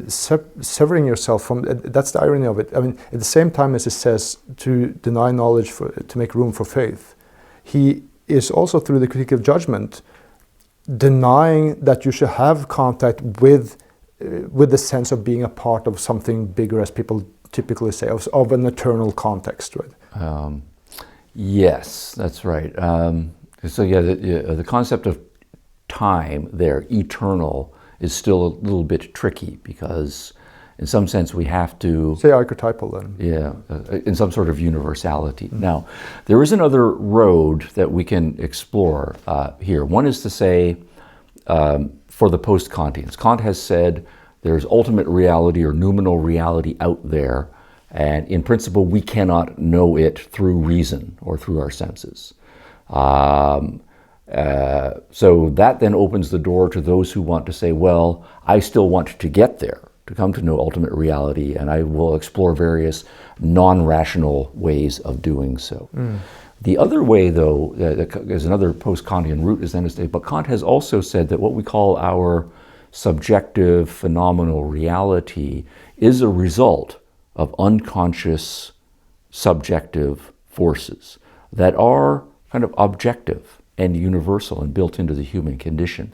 severing yourself from, that's the irony of it. I mean, at the same time as it says to deny knowledge to make room for faith, he is also, through the critique of judgment, denying that you should have contact with the sense of being a part of something bigger, as people typically say, of an eternal context, right? Yes, that's right. So the concept of time there, eternal, is still a little bit tricky, because in some sense we have to say archetypal then. Yeah, in some sort of universality. Now, there is another road that we can explore here. One is to say, for the post-Kantians, Kant has said there's ultimate reality or noumenal reality out there, and in principle we cannot know it through reason or through our senses. So that then opens the door to those who want to say, well, I still want to get there, to come to know ultimate reality, and I will explore various non-rational ways of doing so. The other way, though, there's another post-Kantian route, is then to say, but Kant has also said that what we call our subjective phenomenal reality is a result of unconscious subjective forces that are kind of objective and universal and built into the human condition.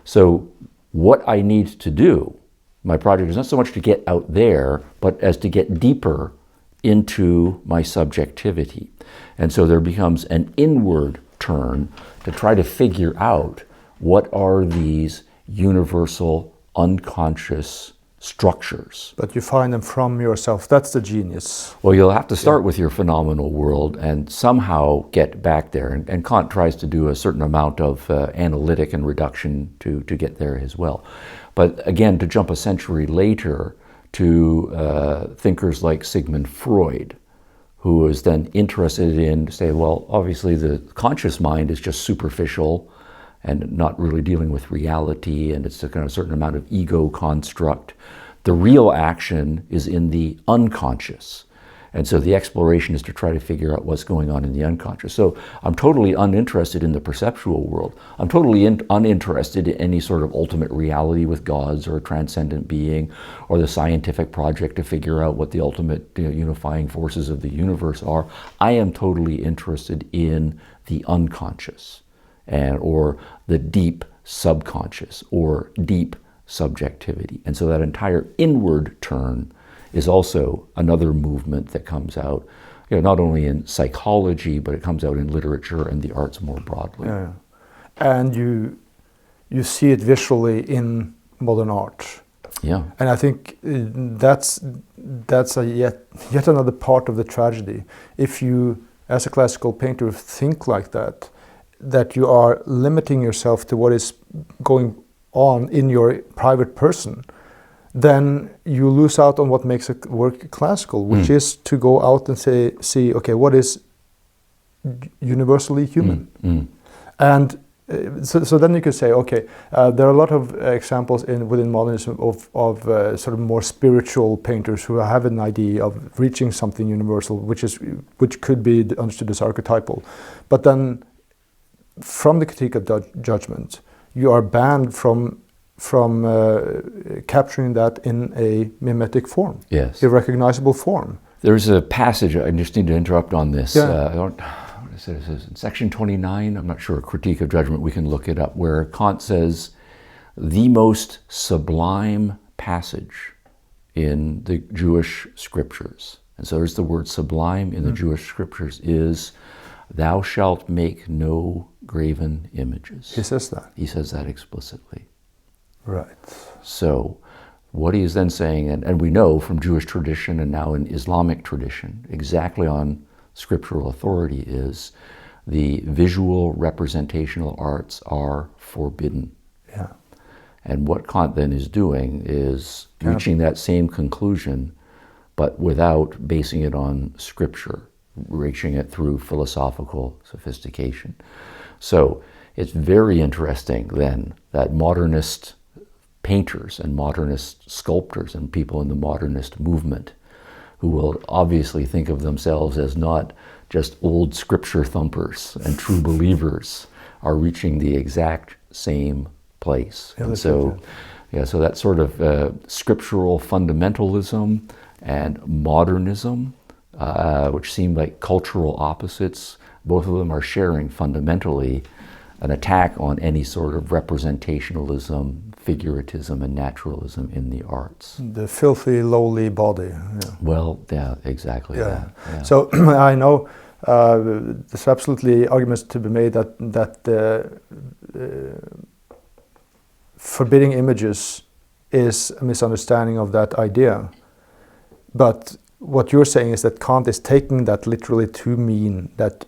So what I need to do, my project, is not so much to get out there, but as to get deeper into my subjectivity. And so there becomes an inward turn to try to figure out what are these universal unconscious structures. But you find them from yourself. That's the genius. Well, you'll have to start with your phenomenal world and somehow get back there. And Kant tries to do a certain amount of analytic and reduction to get there as well. But again, to jump a century later to thinkers like Sigmund Freud, who is then interested in, say, well, obviously the conscious mind is just superficial and not really dealing with reality, and it's a kind of certain amount of ego construct. The real action is in the unconscious. And so the exploration is to try to figure out what's going on in the unconscious. So I'm totally uninterested in the perceptual world. I'm totally uninterested in any sort of ultimate reality with gods or a transcendent being, or the scientific project to figure out what the ultimate unifying forces of the universe are. I am totally interested in the unconscious, or the deep subconscious, or deep subjectivity. And so that entire inward turn is also another movement that comes out, not only in psychology, but it comes out in literature and the arts more broadly. Yeah. And you see it visually in modern art. Yeah. And I think that's a yet another part of the tragedy. If you, as a classical painter, think like that you are limiting yourself to what is going on in your private person, then you lose out on what makes a work classical, which is to go out and see, okay, what is universally human? And so then you could say, okay, there are a lot of examples within modernism of sort of more spiritual painters who have an idea of reaching something universal, which could be understood as archetypal. But then, from the critique of judgment, you are banned from capturing that in a mimetic form, yes, irrecognizable form. There's a passage, I just need to interrupt on this. Yeah. What is it? It says in section 29, I'm not sure, Critique of Judgment, we can look it up, where Kant says, the most sublime passage in the Jewish scriptures, and so there's the word sublime in the Jewish scriptures, is, thou shalt make no graven images. He says that. He says that explicitly. Right. So what he is then saying, and we know from Jewish tradition and now in Islamic tradition, exactly on scriptural authority, is the visual representational arts are forbidden. Yeah. And what Kant then is doing is reaching that same conclusion, but without basing it on scripture, reaching it through philosophical sophistication. So it's very interesting then that modernist painters and modernist sculptors and people in the modernist movement, who will obviously think of themselves as not just old scripture thumpers and true believers, are reaching the exact same place. Yeah, and so, so that sort of scriptural fundamentalism and modernism, which seem like cultural opposites, both of them are sharing fundamentally an attack on any sort of representationalism, figuratism, and naturalism in the arts. The filthy, lowly body. Yeah. Well, yeah, exactly that. Yeah. So I know there's absolutely arguments to be made that forbidding images is a misunderstanding of that idea. But what you're saying is that Kant is taking that literally to mean that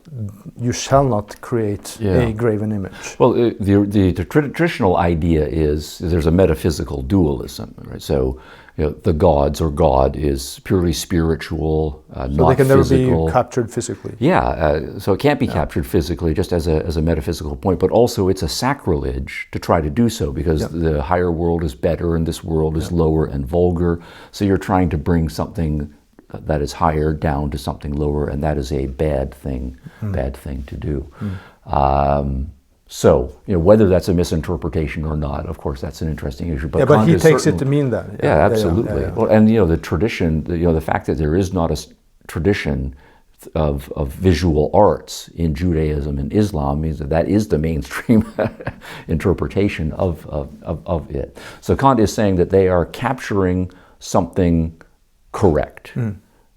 you shall not create a graven image. Well, the traditional idea is there's a metaphysical dualism, right? So, the gods or God is purely spiritual, not physical. So they can never be captured physically. Yeah, so it can't be captured physically, just as a metaphysical point. But also, it's a sacrilege to try to do so because the higher world is better and this world is lower and vulgar. So you're trying to bring something that is higher down to something lower, and that is a bad thing to do. So, whether that's a misinterpretation or not, of course, that's an interesting issue. But he takes it to mean that. Yeah, absolutely. Well, and the tradition, the fact that there is not a tradition of visual arts in Judaism and Islam means that is the mainstream interpretation of it. So Kant is saying that they are capturing something correct,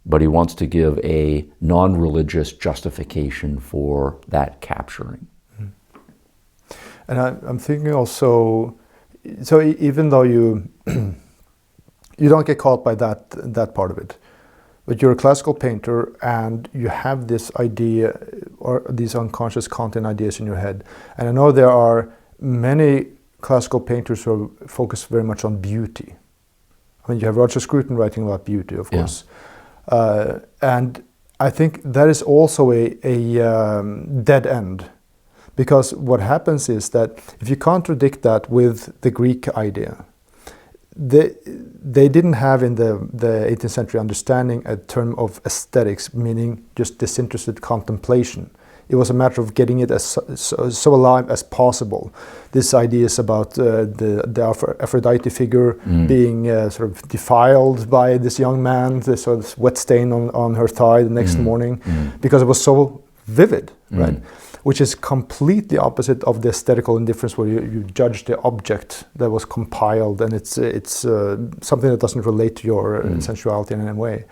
but he wants to give a non-religious justification for that capturing. And I'm thinking also, so even though you you don't get caught by that part of it, but you're a classical painter and you have this idea or these unconscious Kantian ideas in your head, and I know there are many classical painters who focus very much on beauty. I mean, you have Roger Scruton writing about beauty, of course. And I think that is also a dead end. Because what happens is that if you contradict that with the Greek idea, they didn't have in the 18th century understanding a term of aesthetics, meaning just disinterested contemplation. It was a matter of getting it as so alive as possible. This idea is about the Aphrodite figure being sort of defiled by this young man, this sort of wet stain on her thigh the next morning, because it was so vivid, right? Which is completely opposite of the aesthetical indifference where you judge the object that was compiled, and it's something that doesn't relate to your sensuality in any way.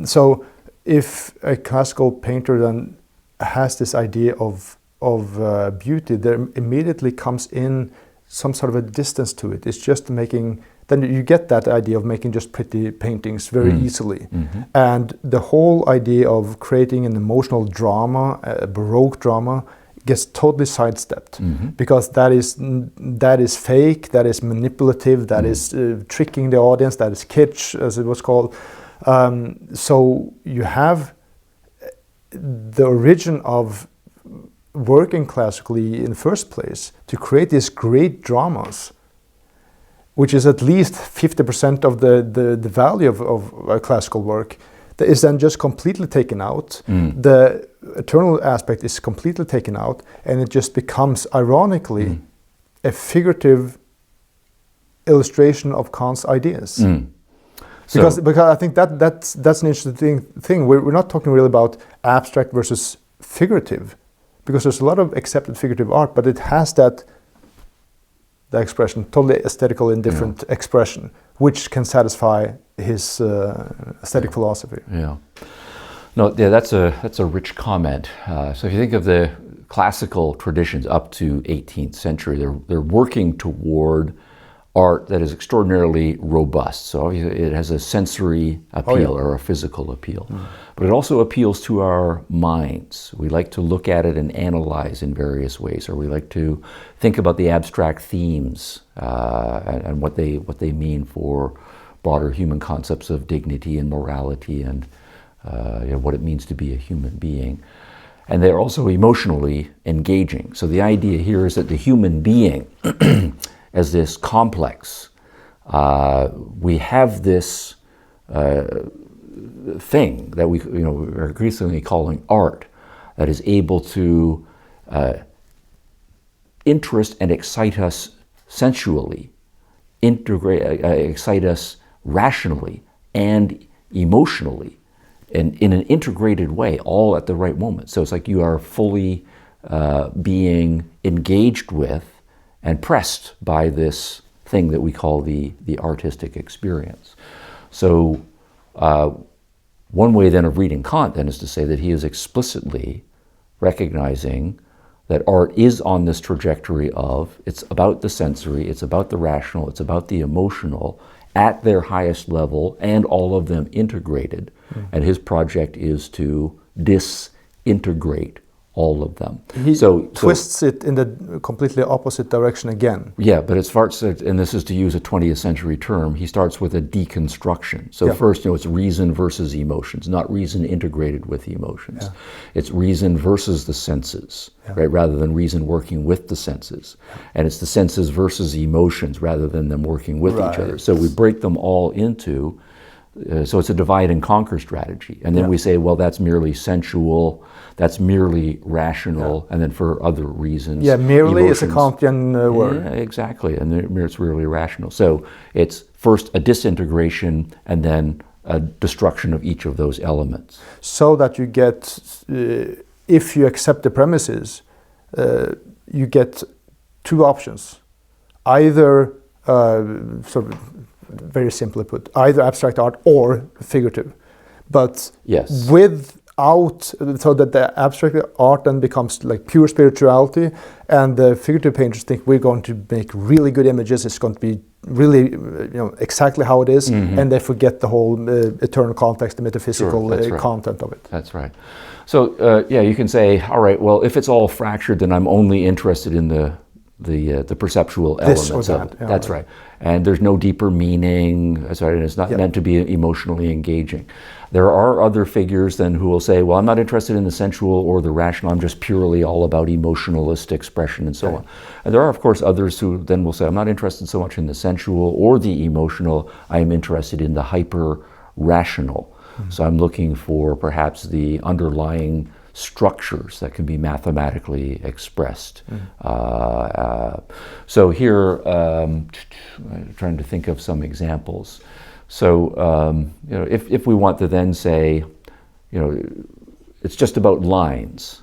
So if a classical painter then has this idea of beauty, there immediately comes in some sort of a distance to it. It's just making, then you get that idea of making just pretty paintings very easily. And the whole idea of creating an emotional drama, a Baroque drama, gets totally sidestepped because that is fake, that is manipulative, that is tricking the audience, that is kitsch, as it was called. So you have the origin of working classically in the first place to create these great dramas, which is at least 50% of the value of a classical work, that is then just completely taken out. The eternal aspect is completely taken out, and it just becomes, ironically, a figurative illustration of Kant's ideas. Because I think that's an interesting thing. We're not talking really about abstract versus figurative, because there's a lot of accepted figurative art, but it has that expression, totally aesthetical indifferent expression, which can satisfy his aesthetic philosophy. That's a rich comment. So if you think of the classical traditions up to 18th century, they're working toward art that is extraordinarily robust. So it has a sensory appeal or a physical appeal. But it also appeals to our minds. We like to look at it and analyze in various ways, or we like to think about the abstract themes and what they mean for broader human concepts of dignity and morality and what it means to be a human being. And they're also emotionally engaging. So the idea here is that the human being as this complex, we have this thing that we're increasingly calling art, that is able to interest and excite us sensually, excite us rationally and emotionally, and in an integrated way, all at the right moment. So it's like you are fully being engaged with and pressed by this thing that we call the artistic experience. So one way then of reading Kant then is to say that he is explicitly recognizing that art is on this trajectory of, it's about the sensory, it's about the rational, it's about the emotional at their highest level, and all of them integrated. And his project is to disintegrate all of them. He twists it in the completely opposite direction again. Yeah, but it starts, and this is to use a 20th century term, he starts with a deconstruction. So first, it's reason versus emotions, not reason integrated with the emotions. Yeah. It's reason versus the senses, right, rather than reason working with the senses. And it's the senses versus emotions rather than them working with each other. So we break them all into, so it's a divide and conquer strategy. And then we say, well, that's merely sensual, that's merely rational, and then for other reasons. Yeah, merely emotions. is a Kantian word. Yeah, exactly, and it's really rational. So it's first a disintegration and then a destruction of each of those elements. So that you get, if you accept the premises, you get two options. Either, sort of very simply put, either abstract art or figurative. But so that the abstract art then becomes like pure spirituality, and the figurative painters think we're going to make really good images, it's going to be really exactly how it is, and they forget the whole eternal context, the metaphysical content of it. That's right. So you can say, all right, well, if it's all fractured, then I'm only interested in the perceptual elements of it. That's right. And there's no deeper meaning, that's right, and it's not meant to be emotionally engaging. There are other figures then who will say, well, I'm not interested in the sensual or the rational, I'm just purely all about emotionalist expression and so on. And there are, of course, others who then will say, I'm not interested so much in the sensual or the emotional, I am interested in the hyper-rational. So I'm looking for perhaps the underlying structures that can be mathematically expressed. So here, I'm trying to think of some examples. So, if we want to then say, it's just about lines,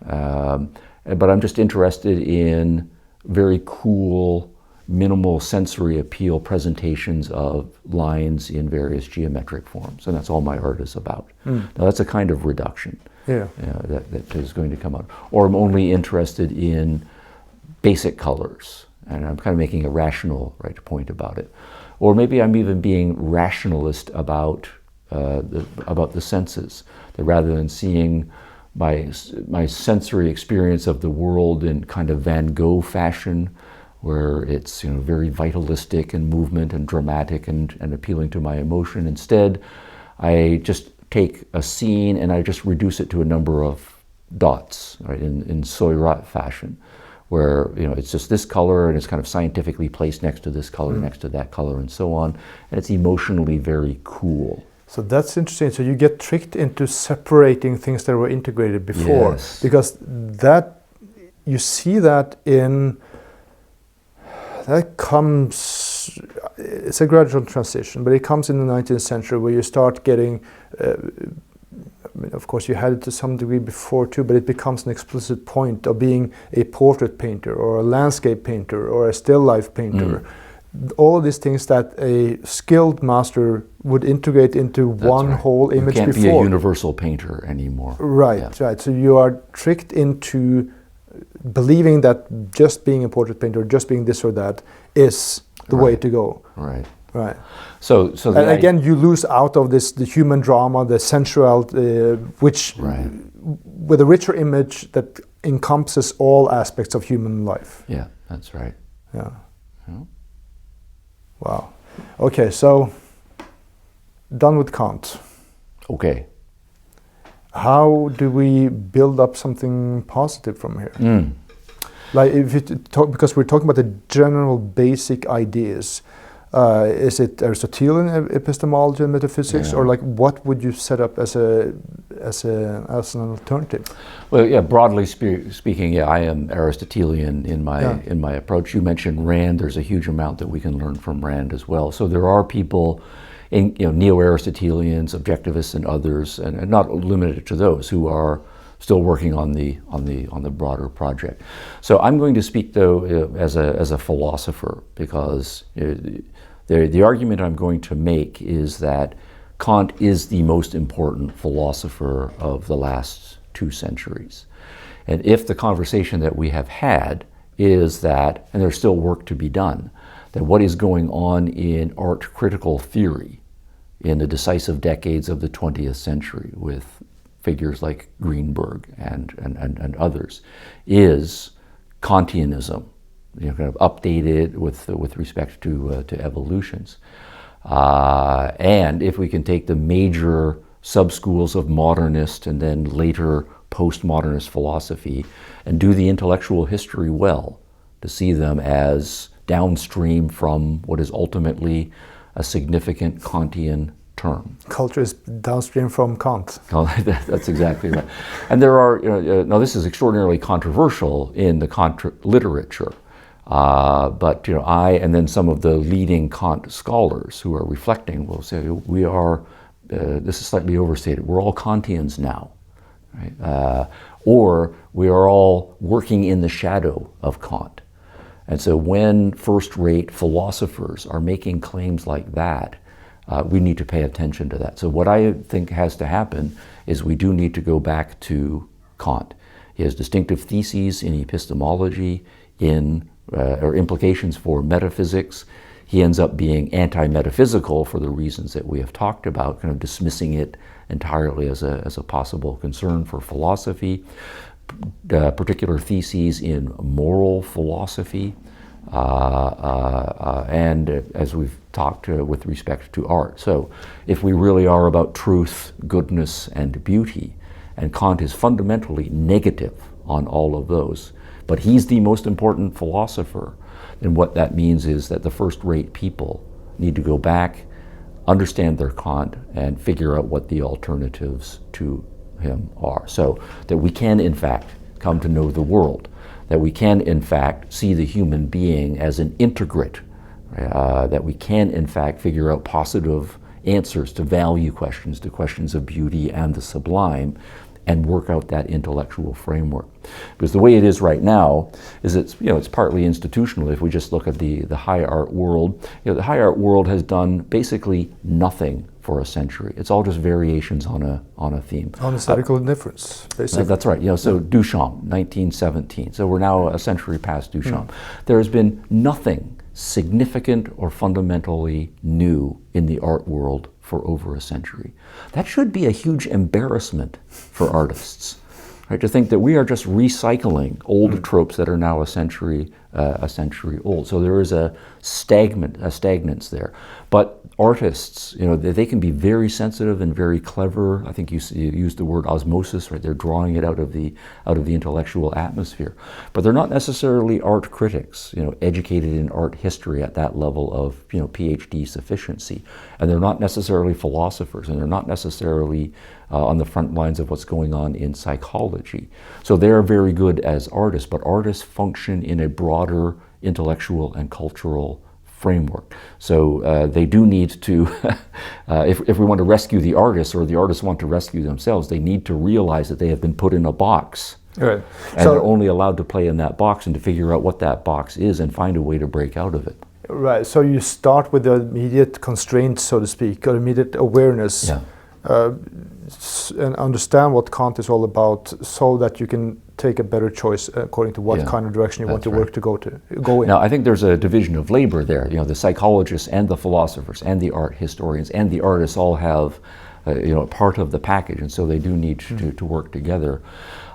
but I'm just interested in very cool, minimal sensory appeal presentations of lines in various geometric forms, and that's all my art is about. Now that's a kind of reduction. That is going to come out. Or I'm only interested in basic colors, and I'm kind of making a rational point about it. Or maybe I'm even being rationalist about the senses, that rather than seeing my sensory experience of the world in kind of Van Gogh fashion, where it's very vitalistic and movement and dramatic and appealing to my emotion. Instead, I just take a scene and I just reduce it to a number of dots, right, in Seurat fashion, where it's just this color and it's kind of scientifically placed next to this color, next to that color, and so on, and it's emotionally very cool. So that's interesting. So you get tricked into separating things that were integrated before, because that you see that comes, it's a gradual transition, but it comes in the 19th century where you start getting, of course you had it to some degree before too, but it becomes an explicit point of being a portrait painter or a landscape painter or a still life painter. All of these things that a skilled master would integrate into one whole image before. You can't be a universal painter anymore. Right. So you are tricked into believing that just being a portrait painter, just being this or that, is the way to go. Right. So and again, you lose out of the human drama, the sensual, which with a richer image that encompasses all aspects of human life. Yeah, that's right. Yeah. Wow. Okay, so done with Kant. Okay. How do we build up something positive from here? Like if you talk, because we're talking about the general basic ideas. Is it Aristotelian epistemology and metaphysics, or like what would you set up as an alternative? Well, broadly speaking, I am Aristotelian in my approach. You mentioned Rand. There's a huge amount that we can learn from Rand as well. So there are people, neo-Aristotelians, objectivists, and others, and not limited to those, who are still working on the broader project. So I'm going to speak though as a philosopher, because the argument I'm going to make is that Kant is the most important philosopher of the last 2 centuries. And if the conversation that we have had is that, and there's still work to be done, that what is going on in art critical theory in the decisive decades of the 20th century with figures like Greenberg and others is Kantianism, kind of updated with respect to evolutions. And if we can take the major sub-schools of modernist and then later postmodernist philosophy and do the intellectual history well, to see them as downstream from what is ultimately a significant Kantian term. Culture is downstream from Kant. That's exactly right. And there are, now this is extraordinarily controversial in the Kant literature, but I and then some of the leading Kant scholars who are reflecting will say we are, this is slightly overstated, we're all Kantians now, right? Or we are all working in the shadow of Kant. And so when first-rate philosophers are making claims like that, we need to pay attention to that. So what I think has to happen is we do need to go back to Kant. He has distinctive theses in epistemology, or implications for metaphysics. He ends up being anti-metaphysical for the reasons that we have talked about, kind of dismissing it entirely as a possible concern for philosophy. Particular theses in moral philosophy, and as we've talked with respect to art. So if we really are about truth, goodness, and beauty, and Kant is fundamentally negative on all of those, but he's the most important philosopher, then what that means is that the first-rate people need to go back, understand their Kant, and figure out what the alternatives to him are. So that we can, in fact, come to know the world, that we can, in fact, see the human being as an integrate, that we can, in fact, figure out positive answers to value questions, to questions of beauty and the sublime, and work out that intellectual framework. Because the way it is right now is it's partly institutional. If we just look at the high art world, the high art world has done basically nothing for a century. It's all just variations on a theme. On aesthetical indifference, basically. That's right. So Duchamp, 1917. So we're now a century past Duchamp. There has been nothing significant or fundamentally new in the art world for over a century. That should be a huge embarrassment for artists, right? To think that we are just recycling old tropes that are now a century old. So there is a stagnance there. But artists, they can be very sensitive and very clever. I think you used the word osmosis, right? They're drawing it out of the intellectual atmosphere. But they're not necessarily art critics, educated in art history at that level of, PhD sufficiency. And they're not necessarily philosophers, and they're not necessarily on the front lines of what's going on in psychology. So they're very good as artists, but artists function in a broader intellectual and cultural framework. So they do need to, if we want to rescue the artists, or the artists want to rescue themselves, they need to realize that they have been put in a box. Right. And they're only allowed to play in that box and to figure out what that box is and find a way to break out of it. Right. So you start with the immediate constraints, so to speak, or immediate awareness. Yeah. And understand what Kant is all about, so that you can take a better choice according to what kind of direction you want your work to go in. Now, I think there's a division of labor there. The psychologists and the philosophers and the art historians and the artists all have, part of the package, and so they do need to work together.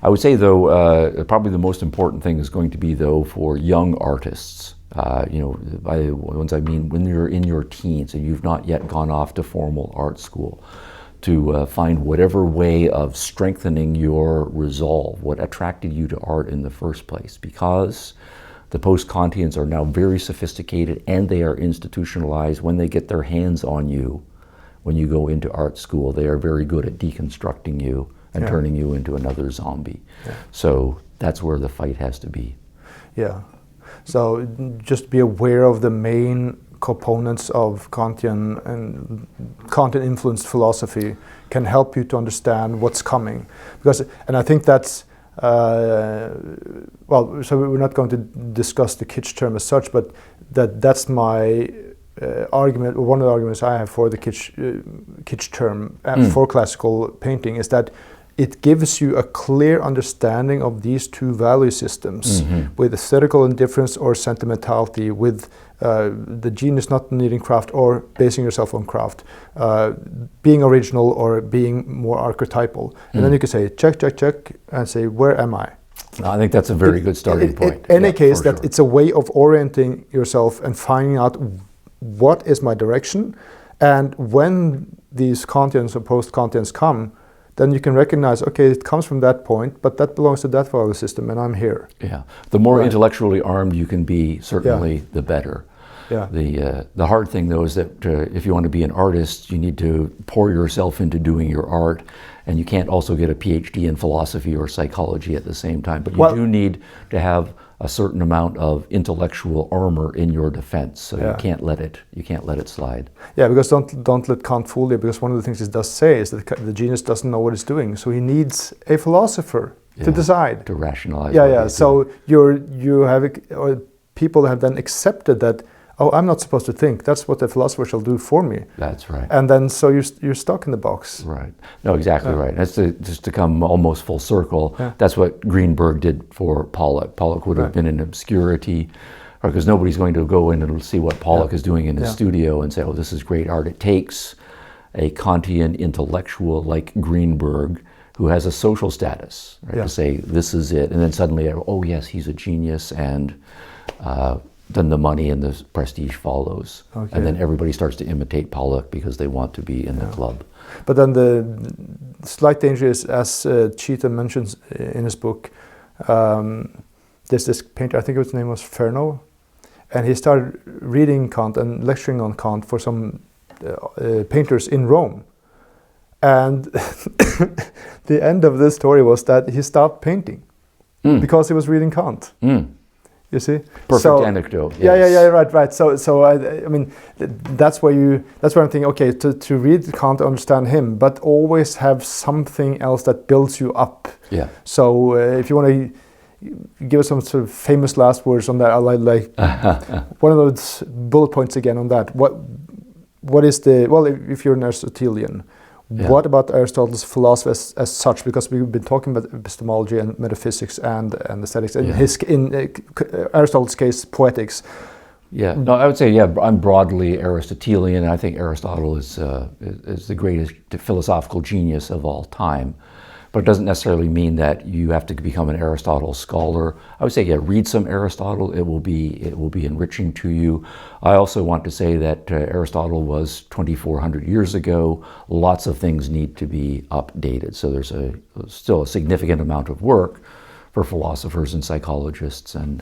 I would say, though, probably the most important thing is going to be, though, for young artists. By the ones I mean when you're in your teens and you've not yet gone off to formal art school, to find whatever way of strengthening your resolve, what attracted you to art in the first place, because the post-Kantians are now very sophisticated and they are institutionalized. When they get their hands on you, when you go into art school, they are very good at deconstructing you and turning you into another zombie. Yeah. So that's where the fight has to be. Yeah. So just be aware of the main components of Kantian and Kantian-influenced philosophy can help you to understand what's coming. And I think that's, so we're not going to discuss the kitsch term as such, but that's my argument, or one of the arguments I have for the kitsch term for classical painting, is that it gives you a clear understanding of these two value systems, with aesthetical indifference or sentimentality, with the genius not needing craft or basing yourself on craft, being original or being more archetypal. And then you can say check, check, check, and say, where am I? I think that's a very good starting point. In any case, that it's a way of orienting yourself and finding out what is my direction. And when these Kantians or post-Kantians come, then you can recognize, okay, it comes from that point, but that belongs to that value system, and I'm here. Yeah, the more intellectually armed you can be, certainly the better. Yeah. The hard thing, though, is that if you want to be an artist, you need to pour yourself into doing your art, and you can't also get a PhD in philosophy or psychology at the same time. But you do need to have a certain amount of intellectual armor in your defense, so you can't let it slide. Yeah, because don't let Kant fool you, because one of the things he does say is that the genius doesn't know what he's doing, so he needs a philosopher to decide, to rationalize. So people have then accepted that, oh, I'm not supposed to think. That's what the philosopher shall do for me. That's right. And then so you're stuck in the box. Right. No, exactly right. That's just to come almost full circle. Yeah. That's what Greenberg did for Pollock. Pollock would have been in obscurity, because nobody's going to go in and see what Pollock is doing in his studio and say, oh, this is great art. It takes a Kantian intellectual like Greenberg, who has a social status, to say, this is it. And then suddenly, oh yes, he's a genius, and then the money and the prestige follows. Okay. And then everybody starts to imitate Pollock because they want to be in the club. But then the slight danger is, as Cheetah mentions in his book, there's this painter, I think his name was Ferno, and he started reading Kant and lecturing on Kant for some painters in Rome. And the end of this story was that he stopped painting because he was reading Kant. You see, perfect anecdote. Yes. Yeah, right. So I mean, that's where I'm thinking. Okay, to read Kant, understand him, but always have something else that builds you up. Yeah. So if you want to give us some sort of famous last words on that, I like one of those bullet points again on that. What is if you're an Aristotelian, what about Aristotle's philosophy as such? Because we've been talking about epistemology and metaphysics and aesthetics. In Aristotle's case, poetics. Yeah, no, I would say I'm broadly Aristotelian. I think Aristotle is the greatest philosophical genius of all time. But it doesn't necessarily mean that you have to become an Aristotle scholar. I would say, read some Aristotle. It will be enriching to you. I also want to say that Aristotle was 2,400 years ago. Lots of things need to be updated. So there's still a significant amount of work for philosophers and psychologists and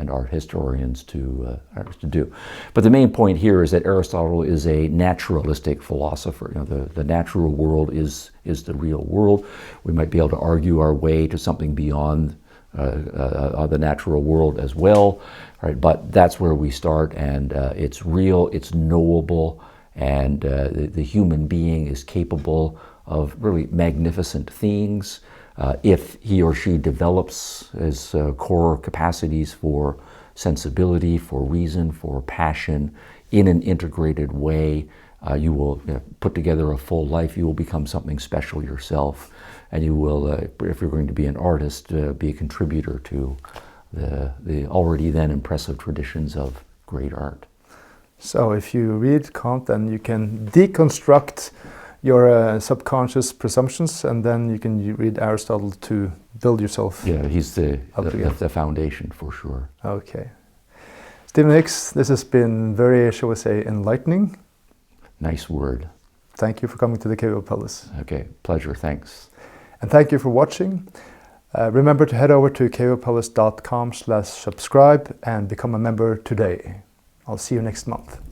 art historians to do. But the main point here is that Aristotle is a naturalistic philosopher. The natural world is the real world. We might be able to argue our way to something beyond the natural world as well, right? But that's where we start, and it's real, it's knowable, and the human being is capable of really magnificent things. If he or she develops his core capacities for sensibility, for reason, for passion in an integrated way, you will put together a full life. You will become something special yourself, and you will, if you're going to be an artist, be a contributor to the already then impressive traditions of great art. So if you read Kant, then you can deconstruct your subconscious presumptions, and then you can read Aristotle to build yourself. Yeah, he's the foundation for sure. Okay. Stephen Hicks, this has been very, shall we say, enlightening. Nice word. Thank you for coming to the Cave of Pellis. Okay, pleasure, thanks. And thank you for watching. Remember to head over to caveofpellis.com/subscribe and become a member today. I'll see you next month.